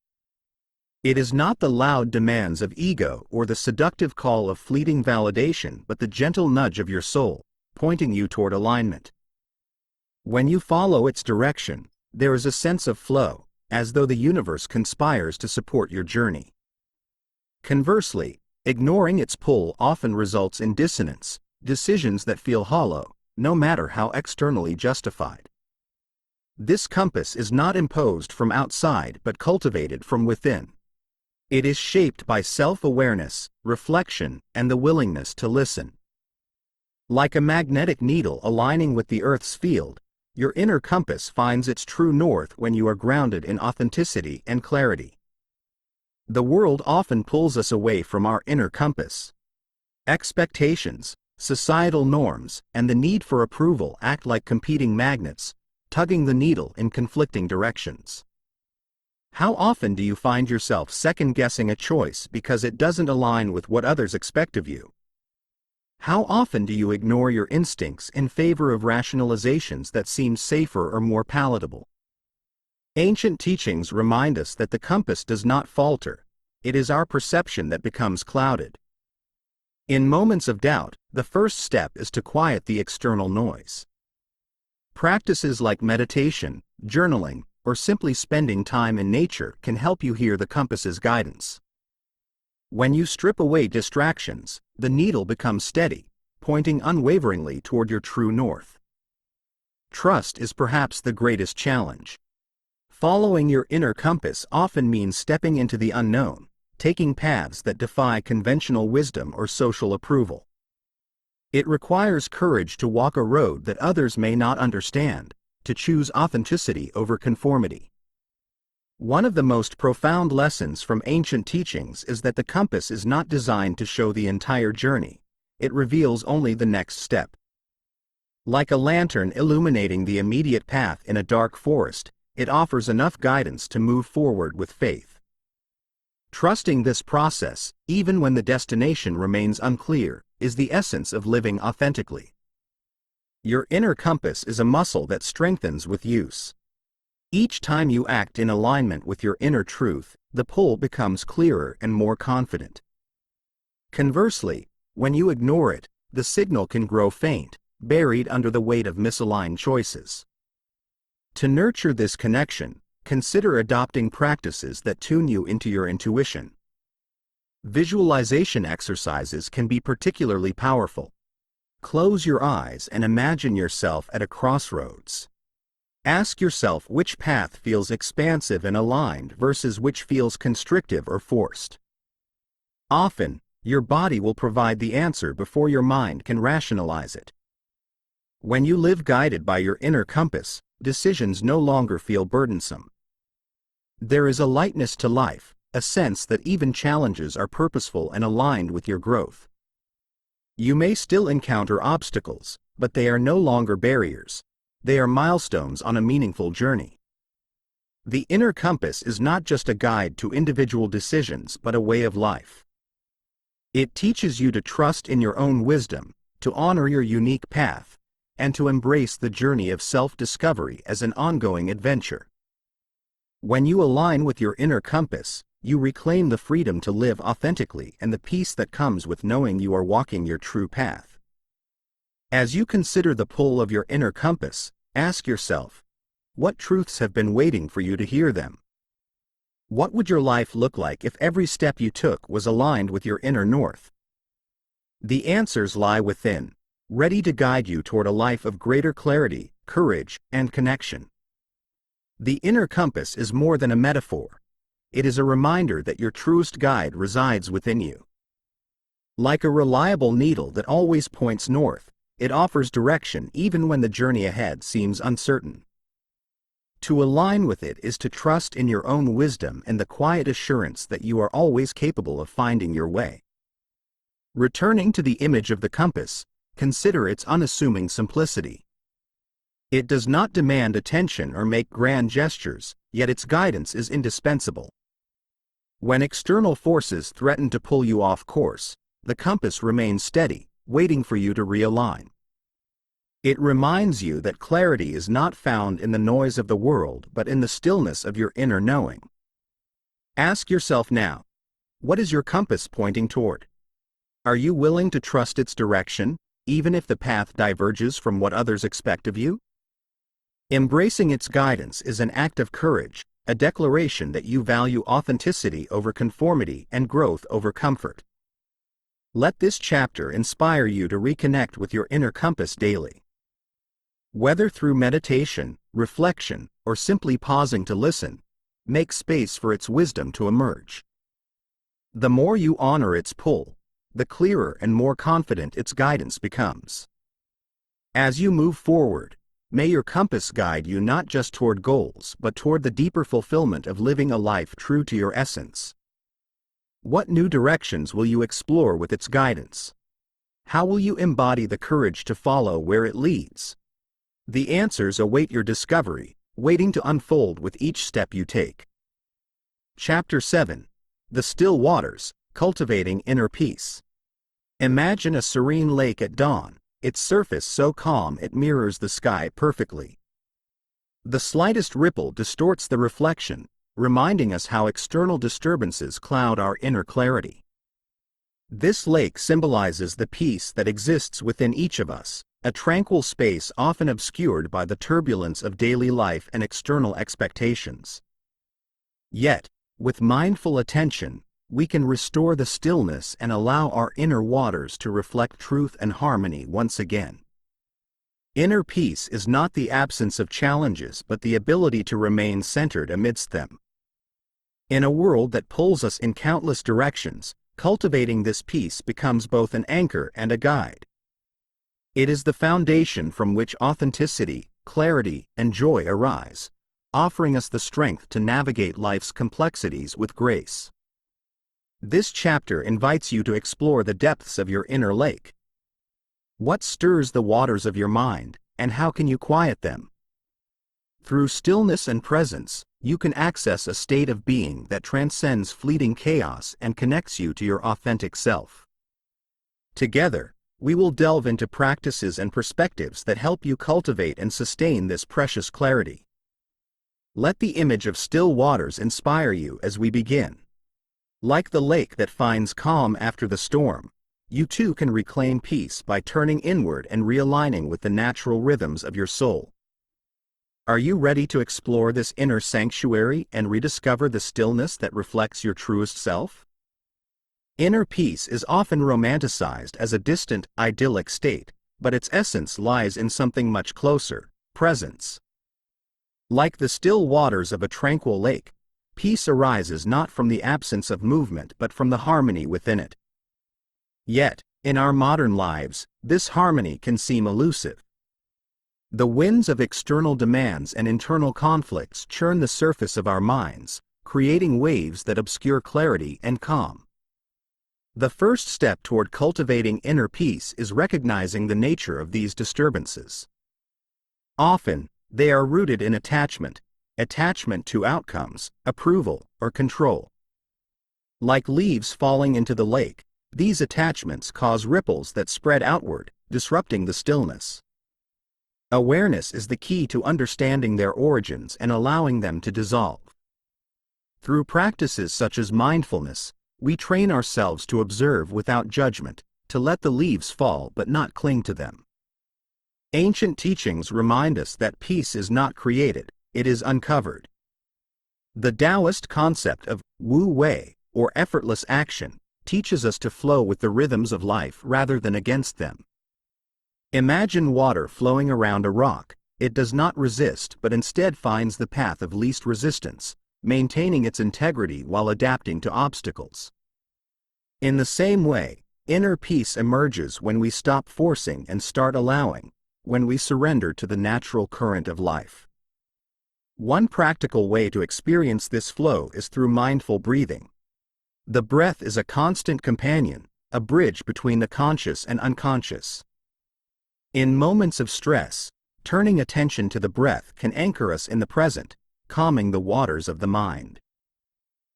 It is not the loud demands of ego or the seductive call of fleeting validation but the gentle nudge of your soul, pointing you toward alignment. When you follow its direction, there is a sense of flow, as though the universe conspires to support your journey. Conversely, ignoring its pull often results in dissonance, decisions that feel hollow, no matter how externally justified. This compass is not imposed from outside but cultivated from within. It is shaped by self-awareness, reflection, and the willingness to listen. Like a magnetic needle aligning with the Earth's field, your inner compass finds its true north when you are grounded in authenticity and clarity. The world often pulls us away from our inner compass. Expectations, societal norms, and the need for approval act like competing magnets, tugging the needle in conflicting directions. How often do you find yourself second-guessing a choice because it doesn't align with what others expect of you? How often do you ignore your instincts in favor of rationalizations that seem safer or more palatable? Ancient teachings remind us that the compass does not falter, it is our perception that becomes clouded. In moments of doubt, the first step is to quiet the external noise. Practices like meditation, journaling, or simply spending time in nature can help you hear the compass's guidance. When you strip away distractions, the needle becomes steady, pointing unwaveringly toward your true north. Trust is perhaps the greatest challenge. Following your inner compass often means stepping into the unknown, taking paths that defy conventional wisdom or social approval. It requires courage to walk a road that others may not understand, to choose authenticity over conformity. One of the most profound lessons from ancient teachings is that the compass is not designed to show the entire journey, it reveals only the next step. Like a lantern illuminating the immediate path in a dark forest, it offers enough guidance to move forward with faith. Trusting this process, even when the destination remains unclear, is the essence of living authentically. Your inner compass is a muscle that strengthens with use. Each time you act in alignment with your inner truth, the pull becomes clearer and more confident. Conversely, when you ignore it, the signal can grow faint, buried under the weight of misaligned choices. To nurture this connection, consider adopting practices that tune you into your intuition. Visualization exercises can be particularly powerful. Close your eyes and imagine yourself at a crossroads. Ask yourself which path feels expansive and aligned versus which feels constrictive or forced. Often, your body will provide the answer before your mind can rationalize it. When you live guided by your inner compass, decisions no longer feel burdensome. There is a lightness to life, a sense that even challenges are purposeful and aligned with your growth. You may still encounter obstacles, but they are no longer barriers. They are milestones on a meaningful journey. The inner compass is not just a guide to individual decisions but a way of life. It teaches you to trust in your own wisdom, to honor your unique path, and to embrace the journey of self-discovery as an ongoing adventure. When you align with your inner compass, you reclaim the freedom to live authentically and the peace that comes with knowing you are walking your true path. As you consider the pull of your inner compass, ask yourself, what truths have been waiting for you to hear them? What would your life look like if every step you took was aligned with your inner north? The answers lie within, ready to guide you toward a life of greater clarity, courage, and connection. The inner compass is more than a metaphor. It is a reminder that your truest guide resides within you. Like a reliable needle that always points north, it offers direction even when the journey ahead seems uncertain. To align with it is to trust in your own wisdom and the quiet assurance that you are always capable of finding your way. Returning to the image of the compass, consider its unassuming simplicity. It does not demand attention or make grand gestures, yet its guidance is indispensable. When external forces threaten to pull you off course, the compass remains steady, waiting for you to realign. It reminds you that clarity is not found in the noise of the world but in the stillness of your inner knowing. Ask yourself now, what is your compass pointing toward? Are you willing to trust its direction, even if the path diverges from what others expect of you? Embracing its guidance is an act of courage, a declaration that you value authenticity over conformity and growth over comfort. Let this chapter inspire you to reconnect with your inner compass daily. Whether through meditation, reflection, or simply pausing to listen, make space for its wisdom to emerge. The more you honor its pull, the clearer and more confident its guidance becomes. As you move forward, may your compass guide you not just toward goals but toward the deeper fulfillment of living a life true to your essence. What new directions will you explore with its guidance? How will you embody the courage to follow where it leads? The answers await your discovery, waiting to unfold with each step you take. Chapter 7. The Still Waters, Cultivating Inner Peace. Imagine a serene lake at dawn, its surface so calm it mirrors the sky perfectly. The slightest ripple distorts the reflection, reminding us how external disturbances cloud our inner clarity. This lake symbolizes the peace that exists within each of us, a tranquil space often obscured by the turbulence of daily life and external expectations. Yet, with mindful attention, we can restore the stillness and allow our inner waters to reflect truth and harmony once again. Inner peace is not the absence of challenges but the ability to remain centered amidst them. In a world that pulls us in countless directions, cultivating this peace becomes both an anchor and a guide. It is the foundation from which authenticity, clarity, and joy arise, offering us the strength to navigate life's complexities with grace. This chapter invites you to explore the depths of your inner lake. What stirs the waters of your mind, and how can you quiet them? Through stillness and presence, you can access a state of being that transcends fleeting chaos and connects you to your authentic self. Together, we will delve into practices and perspectives that help you cultivate and sustain this precious clarity. Let the image of still waters inspire you as we begin. Like the lake that finds calm after the storm, you too can reclaim peace by turning inward and realigning with the natural rhythms of your soul. Are you ready to explore this inner sanctuary and rediscover the stillness that reflects your truest self? Inner peace is often romanticized as a distant, idyllic state, but its essence lies in something much closer: presence. Like the still waters of a tranquil lake, Peace arises not from the absence of movement but from the harmony within it. Yet, in our modern lives, this harmony can seem elusive. The winds of external demands and internal conflicts churn the surface of our minds, creating waves that obscure clarity and calm. The first step toward cultivating inner peace is recognizing the nature of these disturbances. Often, they are rooted in attachment to outcomes, approval, or control. Like leaves falling into the lake, these attachments cause ripples that spread outward, disrupting the stillness. Awareness is the key to understanding their origins and allowing them to dissolve. Through practices such as mindfulness, we train ourselves to observe without judgment, to let the leaves fall but not cling to them. Ancient teachings remind us that peace is not created, it is uncovered. The Taoist concept of wu wei, or effortless action, teaches us to flow with the rhythms of life rather than against them. Imagine water flowing around a rock. It does not resist but instead finds the path of least resistance, maintaining its integrity while adapting to obstacles. In the same way, inner peace emerges when we stop forcing and start allowing, when we surrender to the natural current of life. One practical way to experience this flow is through mindful breathing. The breath is a constant companion, a bridge between the conscious and unconscious. In moments of stress, turning attention to the breath can anchor us in the present, calming the waters of the mind.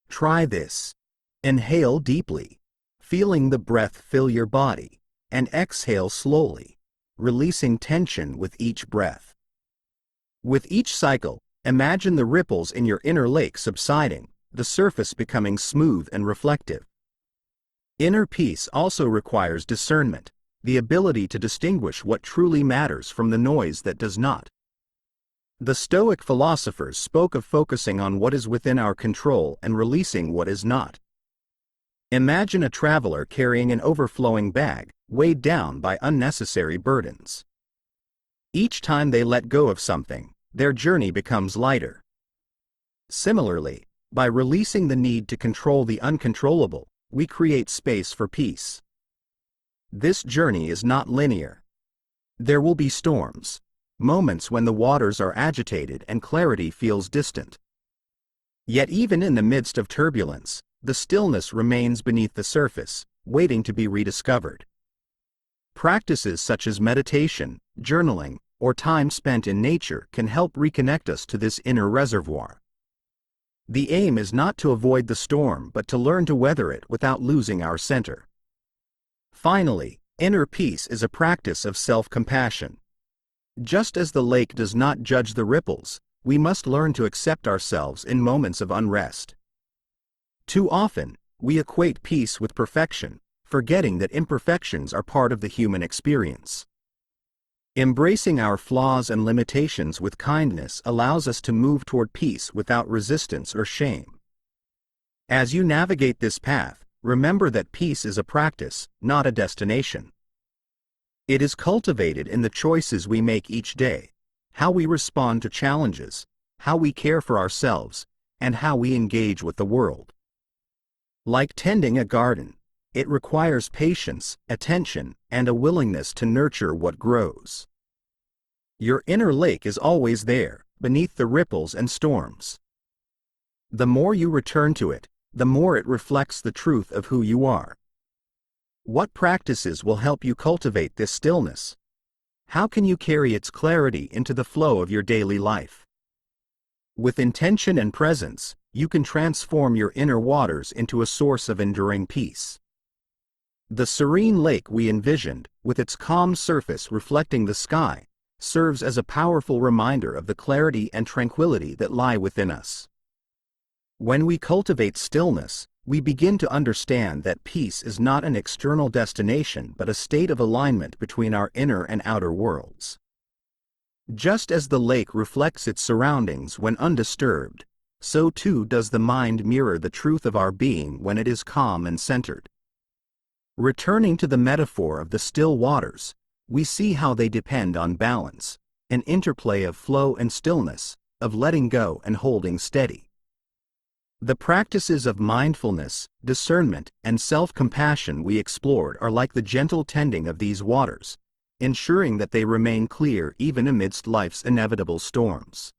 Try this. Inhale deeply, feeling the breath fill your body, and exhale slowly, releasing tension with each breath. With each cycle, imagine the ripples in your inner lake subsiding, the surface becoming smooth and reflective. Inner peace also requires discernment, the ability to distinguish what truly matters from the noise that does not. The Stoic philosophers spoke of focusing on what is within our control and releasing what is not. Imagine a traveler carrying an overflowing bag, weighed down by unnecessary burdens. Each time they let go of something, their journey becomes lighter. Similarly, by releasing the need to control the uncontrollable, we create space for peace. This journey is not linear. There will be storms, moments when the waters are agitated and clarity feels distant. Yet even in the midst of turbulence, the stillness remains beneath the surface, waiting to be rediscovered. Practices such as meditation, journaling, or time spent in nature can help reconnect us to this inner reservoir. The aim is not to avoid the storm but to learn to weather it without losing our center. Finally, inner peace is a practice of self-compassion. Just as the lake does not judge the ripples, we must learn to accept ourselves in moments of unrest. Too often, we equate peace with perfection, forgetting that imperfections are part of the human experience. Embracing our flaws and limitations with kindness allows us to move toward peace without resistance or shame. As you navigate this path, remember that peace is a practice, not a destination. It is cultivated in the choices we make each day, how we respond to challenges, how we care for ourselves, and how we engage with the world. Like tending a garden, it requires patience, attention, and a willingness to nurture what grows. Your inner lake is always there, beneath the ripples and storms. The more you return to it, the more it reflects the truth of who you are. What practices will help you cultivate this stillness? How can you carry its clarity into the flow of your daily life? With intention and presence, you can transform your inner waters into a source of enduring peace. The serene lake we envisioned, with its calm surface reflecting the sky, serves as a powerful reminder of the clarity and tranquility that lie within us. When we cultivate stillness, we begin to understand that peace is not an external destination but a state of alignment between our inner and outer worlds. Just as the lake reflects its surroundings when undisturbed, so too does the mind mirror the truth of our being when it is calm and centered. Returning to the metaphor of the still waters, we see how they depend on balance, an interplay of flow and stillness, of letting go and holding steady. The practices of mindfulness, discernment, and self-compassion we explored are like the gentle tending of these waters, ensuring that they remain clear even amidst life's inevitable storms.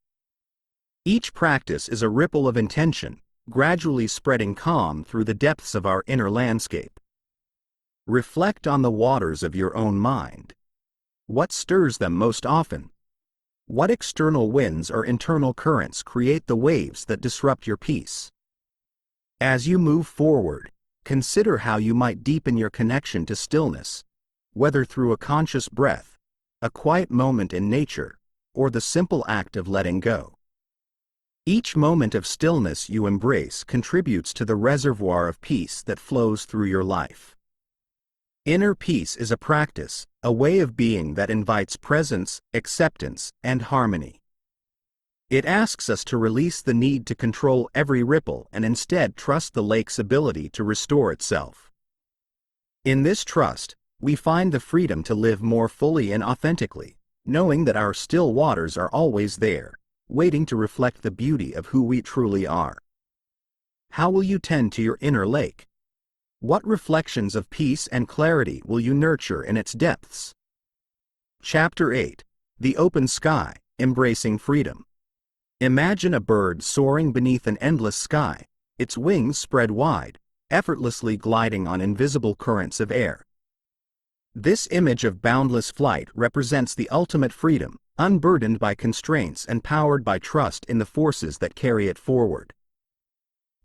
Each practice is a ripple of intention, gradually spreading calm through the depths of our inner landscape. Reflect on the waters of your own mind. What stirs them most often? What external winds or internal currents create the waves that disrupt your peace? As you move forward, consider how you might deepen your connection to stillness, whether through a conscious breath, a quiet moment in nature, or the simple act of letting go. Each moment of stillness you embrace contributes to the reservoir of peace that flows through your life. Inner peace is a practice, a way of being that invites presence, acceptance, and harmony. It asks us to release the need to control every ripple and instead trust the lake's ability to restore itself. In this trust, we find the freedom to live more fully and authentically, knowing that our still waters are always there, waiting to reflect the beauty of who we truly are. How will you tend to your inner lake? What reflections of peace and clarity will you nurture in its depths? Chapter 8. The Open Sky, Embracing Freedom. Imagine a bird soaring beneath an endless sky, its wings spread wide, effortlessly gliding on invisible currents of air. This image of boundless flight represents the ultimate freedom, unburdened by constraints and powered by trust in the forces that carry it forward.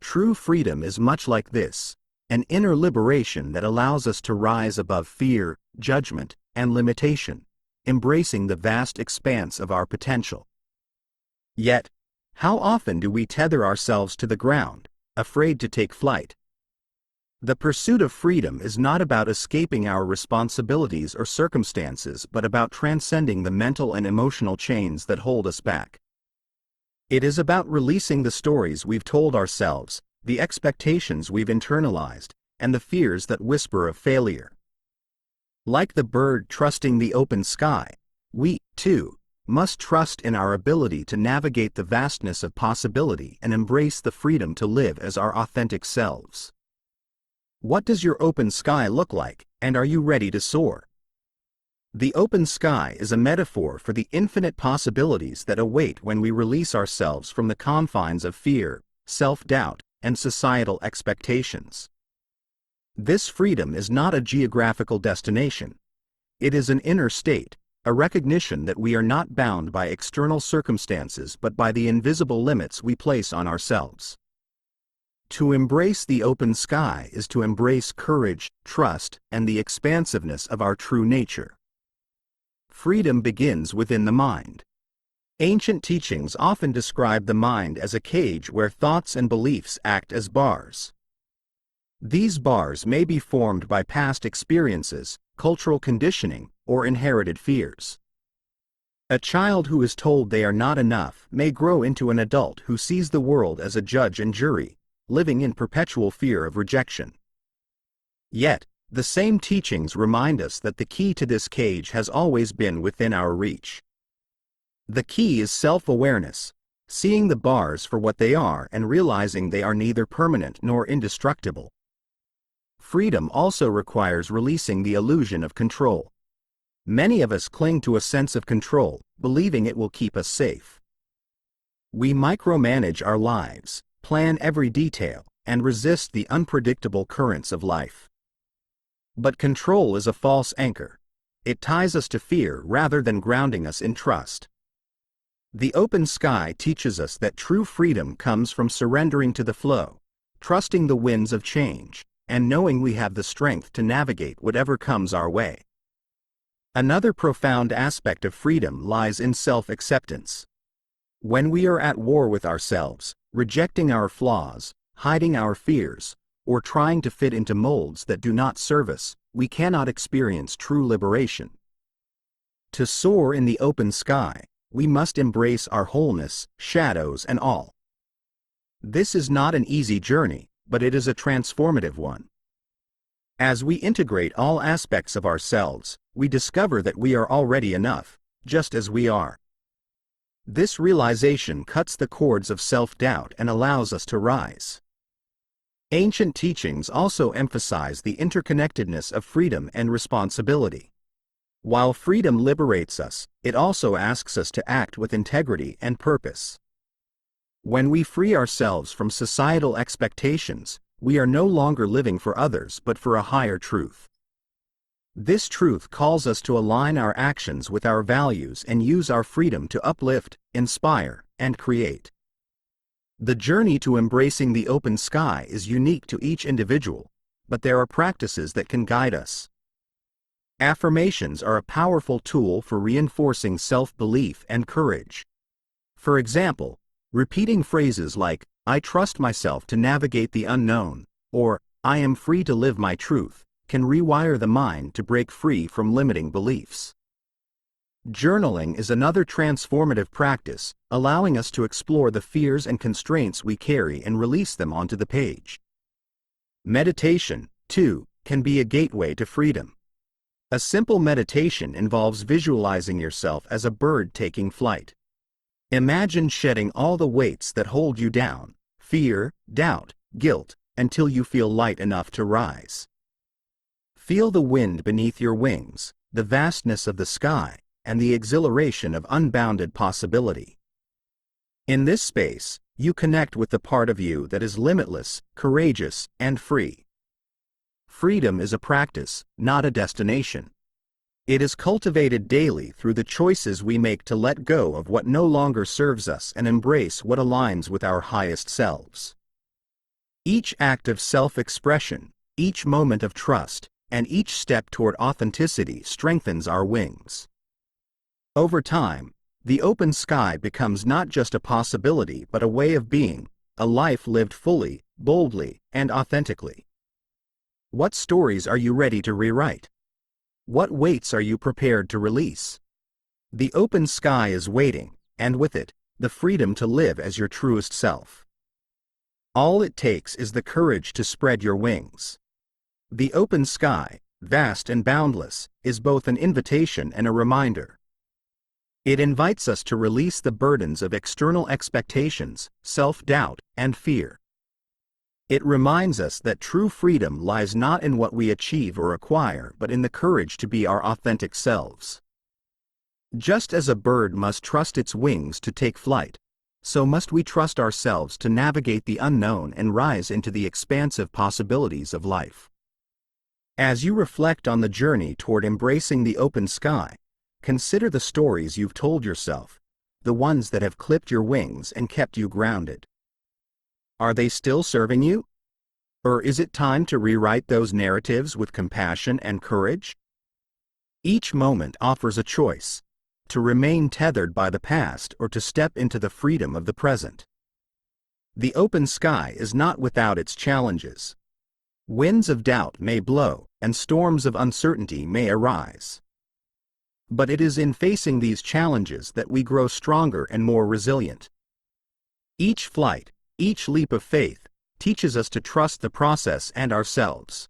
True freedom is much like this, an inner liberation that allows us to rise above fear, judgment, and limitation, embracing the vast expanse of our potential. Yet, how often do we tether ourselves to the ground, afraid to take flight? The pursuit of freedom is not about escaping our responsibilities or circumstances but about transcending the mental and emotional chains that hold us back. It is about releasing the stories we've told ourselves, the expectations we've internalized, and the fears that whisper of failure. Like the bird trusting the open sky, we, too, must trust in our ability to navigate the vastness of possibility and embrace the freedom to live as our authentic selves. What does your open sky look like, and are you ready to soar? The open sky is a metaphor for the infinite possibilities that await when we release ourselves from the confines of fear, self-doubt, and societal expectations. This freedom is not a geographical destination. It is an inner state, a recognition that we are not bound by external circumstances but by the invisible limits we place on ourselves. To embrace the open sky is to embrace courage, trust, and the expansiveness of our true nature. Freedom begins within the mind. Ancient teachings often describe the mind as a cage where thoughts and beliefs act as bars. These bars may be formed by past experiences, cultural conditioning, or inherited fears. A child who is told they are not enough may grow into an adult who sees the world as a judge and jury, living in perpetual fear of rejection. Yet, the same teachings remind us that the key to this cage has always been within our reach. The key is self-awareness, seeing the bars for what they are and realizing they are neither permanent nor indestructible. Freedom also requires releasing the illusion of control. Many of us cling to a sense of control, believing it will keep us safe. We micromanage our lives, plan every detail, and resist the unpredictable currents of life. But control is a false anchor. It ties us to fear rather than grounding us in trust. The open sky teaches us that true freedom comes from surrendering to the flow, trusting the winds of change, and knowing we have the strength to navigate whatever comes our way. Another profound aspect of freedom lies in self-acceptance. When we are at war with ourselves, rejecting our flaws, hiding our fears, or trying to fit into molds that do not serve us, we cannot experience true liberation. To soar in the open sky, we must embrace our wholeness, shadows, and all. This is not an easy journey, but it is a transformative one. As we integrate all aspects of ourselves, we discover that we are already enough, just as we are. This realization cuts the cords of self-doubt and allows us to rise. Ancient teachings also emphasize the interconnectedness of freedom and responsibility. While freedom liberates us, it also asks us to act with integrity and purpose. When we free ourselves from societal expectations, we are no longer living for others but for a higher truth. This truth calls us to align our actions with our values and use our freedom to uplift, inspire, and create. The journey to embracing the open sky is unique to each individual, but there are practices that can guide us. Affirmations are a powerful tool for reinforcing self-belief and courage. For example, repeating phrases like, "I trust myself to navigate the unknown," or "I am free to live my truth," can rewire the mind to break free from limiting beliefs. Journaling is another transformative practice, allowing us to explore the fears and constraints we carry and release them onto the page. Meditation, too, can be a gateway to freedom. A simple meditation involves visualizing yourself as a bird taking flight. Imagine shedding all the weights that hold you down, fear, doubt, guilt, until you feel light enough to rise. Feel the wind beneath your wings, the vastness of the sky, and the exhilaration of unbounded possibility. In this space, you connect with the part of you that is limitless, courageous, and free. Freedom is a practice, not a destination. It is cultivated daily through the choices we make to let go of what no longer serves us and embrace what aligns with our highest selves. Each act of self-expression, each moment of trust, and each step toward authenticity strengthens our wings. Over time, the open sky becomes not just a possibility but a way of being, a life lived fully, boldly, and authentically. What stories are you ready to rewrite? What weights are you prepared to release? The open sky is waiting, and with it, the freedom to live as your truest self. All it takes is the courage to spread your wings. The open sky, vast and boundless, is both an invitation and a reminder. It invites us to release the burdens of external expectations, self-doubt, and fear. It reminds us that true freedom lies not in what we achieve or acquire but in the courage to be our authentic selves. Just as a bird must trust its wings to take flight, so must we trust ourselves to navigate the unknown and rise into the expansive possibilities of life. As you reflect on the journey toward embracing the open sky, consider the stories you've told yourself, the ones that have clipped your wings and kept you grounded. Are they still serving you? Or is it time to rewrite those narratives with compassion and courage? Each moment offers a choice: to remain tethered by the past or to step into the freedom of the present. The open sky is not without its challenges. Winds of doubt may blow, and storms of uncertainty may arise. But it is in facing these challenges that we grow stronger and more resilient. Each flight, each leap of faith, teaches us to trust the process and ourselves.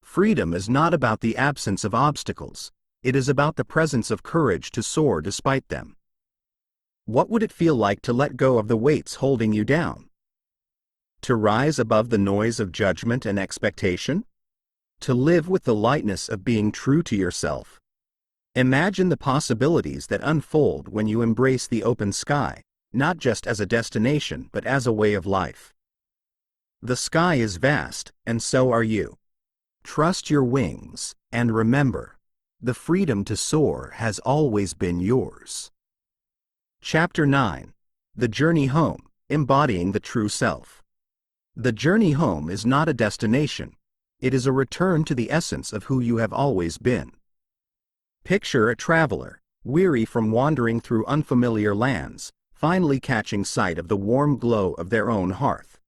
Freedom is not about the absence of obstacles, it is about the presence of courage to soar despite them. What would it feel like to let go of the weights holding you down? To rise above the noise of judgment and expectation? To live with the lightness of being true to yourself? Imagine the possibilities that unfold when you embrace the open sky, not just as a destination but as a way of life. The sky is vast, and so are you. Trust your wings, and remember, the freedom to soar has always been yours. Chapter 9. The Journey Home, Embodying the True Self. The journey home is not a destination, it is a return to the essence of who you have always been. Picture a traveler, weary from wandering through unfamiliar lands, finally catching sight of the warm glow of their own hearth.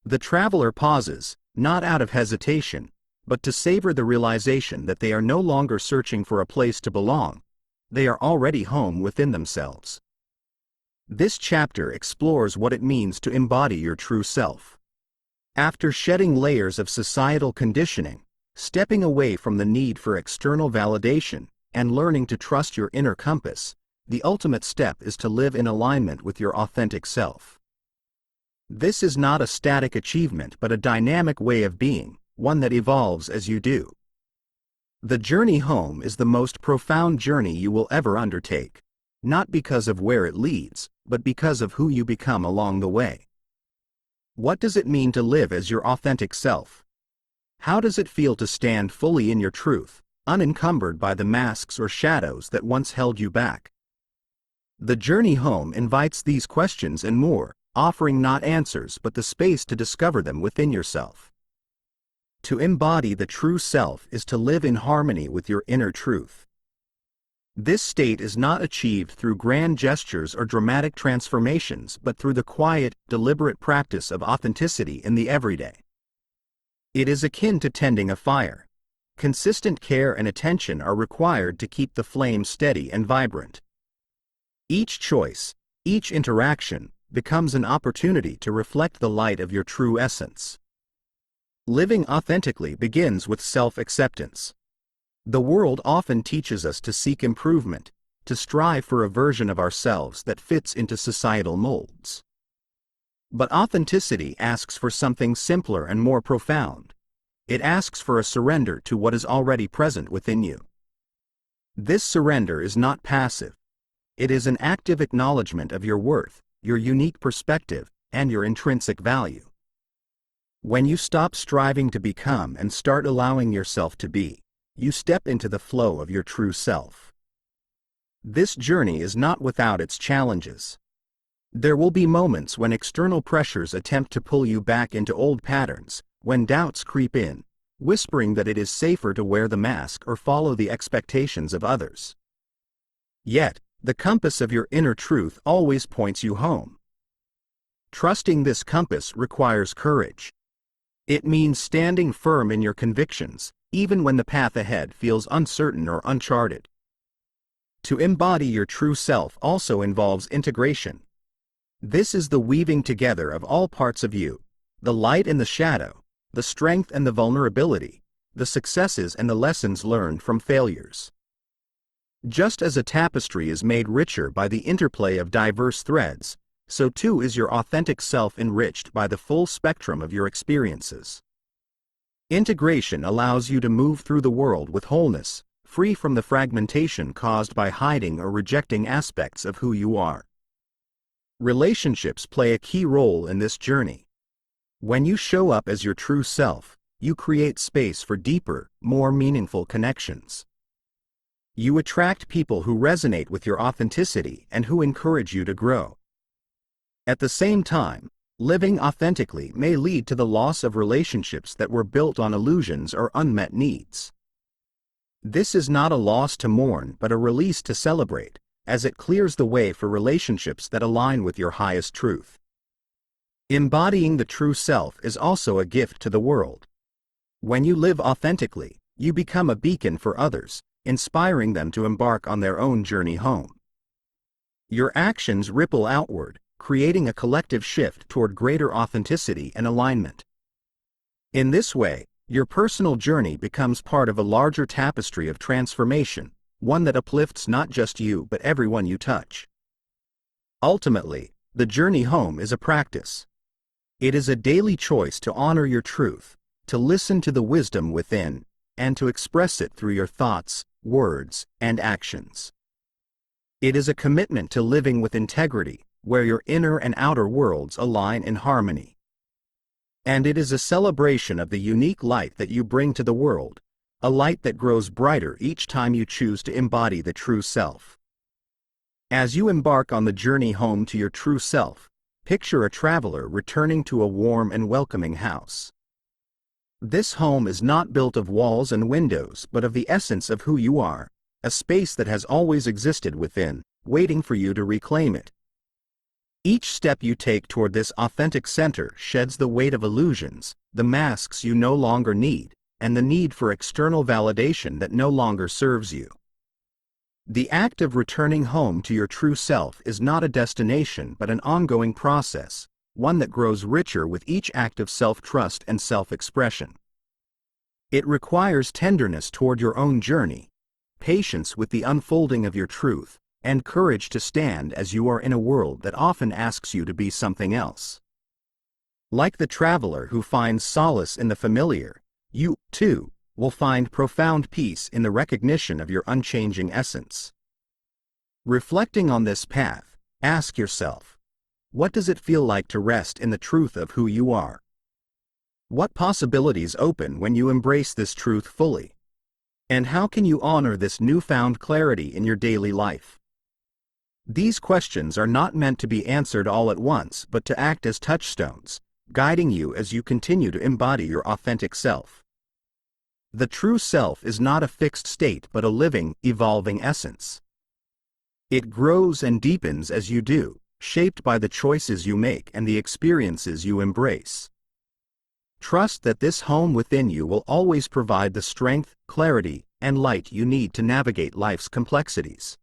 The traveler pauses, not out of hesitation, but to savor the realization that they are no longer searching for a place to belong, they are already home within themselves. This chapter explores what it means to embody your true self. After shedding layers of societal conditioning, stepping away from the need for external validation, and learning to trust your inner compass, the ultimate step is to live in alignment with your authentic self. This is not a static achievement but a dynamic way of being, one that evolves as you do. The journey home is the most profound journey you will ever undertake, not because of where it leads, but because of who you become along the way. What does it mean to live as your authentic self? How does it feel to stand fully in your truth, unencumbered by the masks or shadows that once held you back? The journey home invites these questions and more, offering not answers but the space to discover them within yourself. To embody the true self is to live in harmony with your inner truth. This state is not achieved through grand gestures or dramatic transformations but through the quiet, deliberate practice of authenticity in the everyday. It is akin to tending a fire. Consistent care and attention are required to keep the flame steady and vibrant. Each choice, each interaction, becomes an opportunity to reflect the light of your true essence. Living authentically begins with self-acceptance. The world often teaches us to seek improvement, to strive for a version of ourselves that fits into societal molds. But authenticity asks for something simpler and more profound. It asks for a surrender to what is already present within you. This surrender is not passive. It is an active acknowledgement of your worth, your unique perspective, and your intrinsic value. When you stop striving to become and start allowing yourself to be, you step into the flow of your true self. This journey is not without its challenges. There will be moments when external pressures attempt to pull you back into old patterns, when doubts creep in, whispering that it is safer to wear the mask or follow the expectations of others. Yet, the compass of your inner truth always points you home. Trusting this compass requires courage. It means standing firm in your convictions, even when the path ahead feels uncertain or uncharted. To embody your true self also involves integration. This is the weaving together of all parts of you, the light and the shadow, the strength and the vulnerability, the successes and the lessons learned from failures. Just as a tapestry is made richer by the interplay of diverse threads, so too is your authentic self enriched by the full spectrum of your experiences. Integration allows you to move through the world with wholeness, free from the fragmentation caused by hiding or rejecting aspects of who you are. Relationships play a key role in this journey. When you show up as your true self, you create space for deeper, more meaningful connections. You attract people who resonate with your authenticity and who encourage you to grow. At the same time, living authentically may lead to the loss of relationships that were built on illusions or unmet needs. This is not a loss to mourn but a release to celebrate, as it clears the way for relationships that align with your highest truth. Embodying the true self is also a gift to the world. When you live authentically, you become a beacon for others, inspiring them to embark on their own journey home. Your actions ripple outward, creating a collective shift toward greater authenticity and alignment. In this way, your personal journey becomes part of a larger tapestry of transformation, one that uplifts not just you but everyone you touch. Ultimately, the journey home is a practice. It is a daily choice to honor your truth, to listen to the wisdom within, and to express it through your thoughts, words, and actions. It is a commitment to living with integrity, where your inner and outer worlds align in harmony. And it is a celebration of the unique light that you bring to the world, a light that grows brighter each time you choose to embody the true self. As you embark on the journey home to your true self, picture a traveler returning to a warm and welcoming house. This home is not built of walls and windows but of the essence of who you are, a space that has always existed within, waiting for you to reclaim it. Each step you take toward this authentic center sheds the weight of illusions, the masks you no longer need, and the need for external validation that no longer serves you. The act of returning home to your true self is not a destination but an ongoing process, one that grows richer with each act of self-trust and self-expression. It requires tenderness toward your own journey, patience with the unfolding of your truth, and courage to stand as you are in a world that often asks you to be something else. Like the traveler who finds solace in the familiar, you, too, will find profound peace in the recognition of your unchanging essence. Reflecting on this path, ask yourself, what does it feel like to rest in the truth of who you are? What possibilities open when you embrace this truth fully? And how can you honor this newfound clarity in your daily life? These questions are not meant to be answered all at once, but to act as touchstones, guiding you as you continue to embody your authentic self. The true self is not a fixed state but a living, evolving essence. It grows and deepens as you do, shaped by the choices you make and the experiences you embrace. Trust that this home within you will always provide the strength, clarity, and light you need to navigate life's complexities.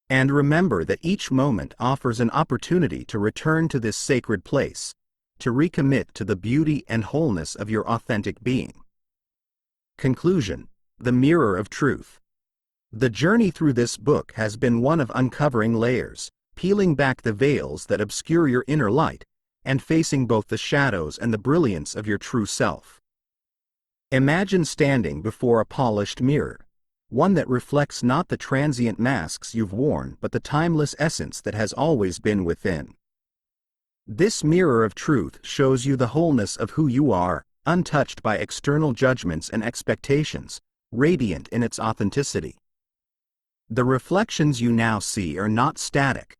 And remember that each moment offers an opportunity to return to this sacred place, to recommit to the beauty and wholeness of your authentic being. Conclusion: The Mirror of Truth. The journey through this book has been one of uncovering layers, peeling back the veils that obscure your inner light, and facing both the shadows and the brilliance of your true self. Imagine standing before a polished mirror, one that reflects not the transient masks you've worn but the timeless essence that has always been within. This mirror of truth shows you the wholeness of who you are, untouched by external judgments and expectations, radiant in its authenticity. The reflections you now see are not static.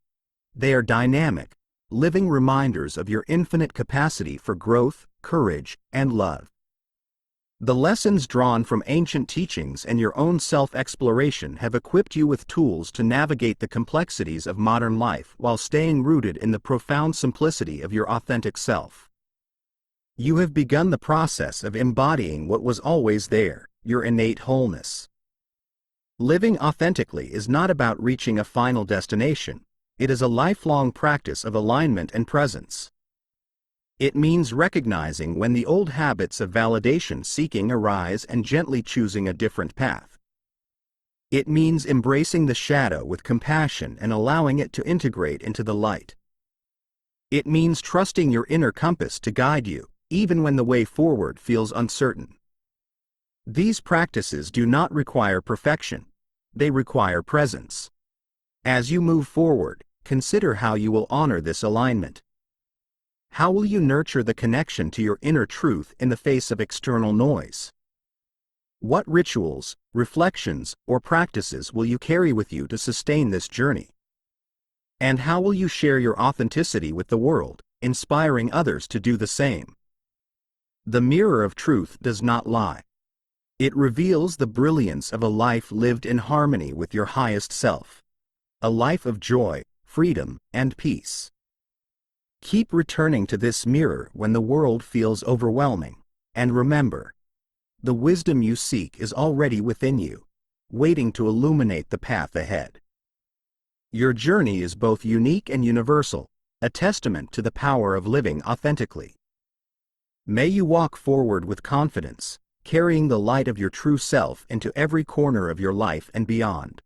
They are dynamic, living reminders of your infinite capacity for growth, courage, and love. The lessons drawn from ancient teachings and your own self-exploration have equipped you with tools to navigate the complexities of modern life while staying rooted in the profound simplicity of your authentic self. You have begun the process of embodying what was always there, your innate wholeness. Living authentically is not about reaching a final destination. It is a lifelong practice of alignment and presence. It means recognizing when the old habits of validation seeking arise and gently choosing a different path. It means embracing the shadow with compassion and allowing it to integrate into the light. It means trusting your inner compass to guide you, even when the way forward feels uncertain. These practices do not require perfection. They require presence. As you move forward, consider how you will honor this alignment. How will you nurture the connection to your inner truth in the face of external noise? What rituals, reflections, or practices will you carry with you to sustain this journey? And how will you share your authenticity with the world, inspiring others to do the same? The mirror of truth does not lie. It reveals the brilliance of a life lived in harmony with your highest self. A life of joy, freedom, and peace. Keep returning to this mirror when the world feels overwhelming, and remember, the wisdom you seek is already within you, waiting to illuminate the path ahead. Your journey is both unique and universal, a testament to the power of living authentically. May you walk forward with confidence, carrying the light of your true self into every corner of your life and beyond.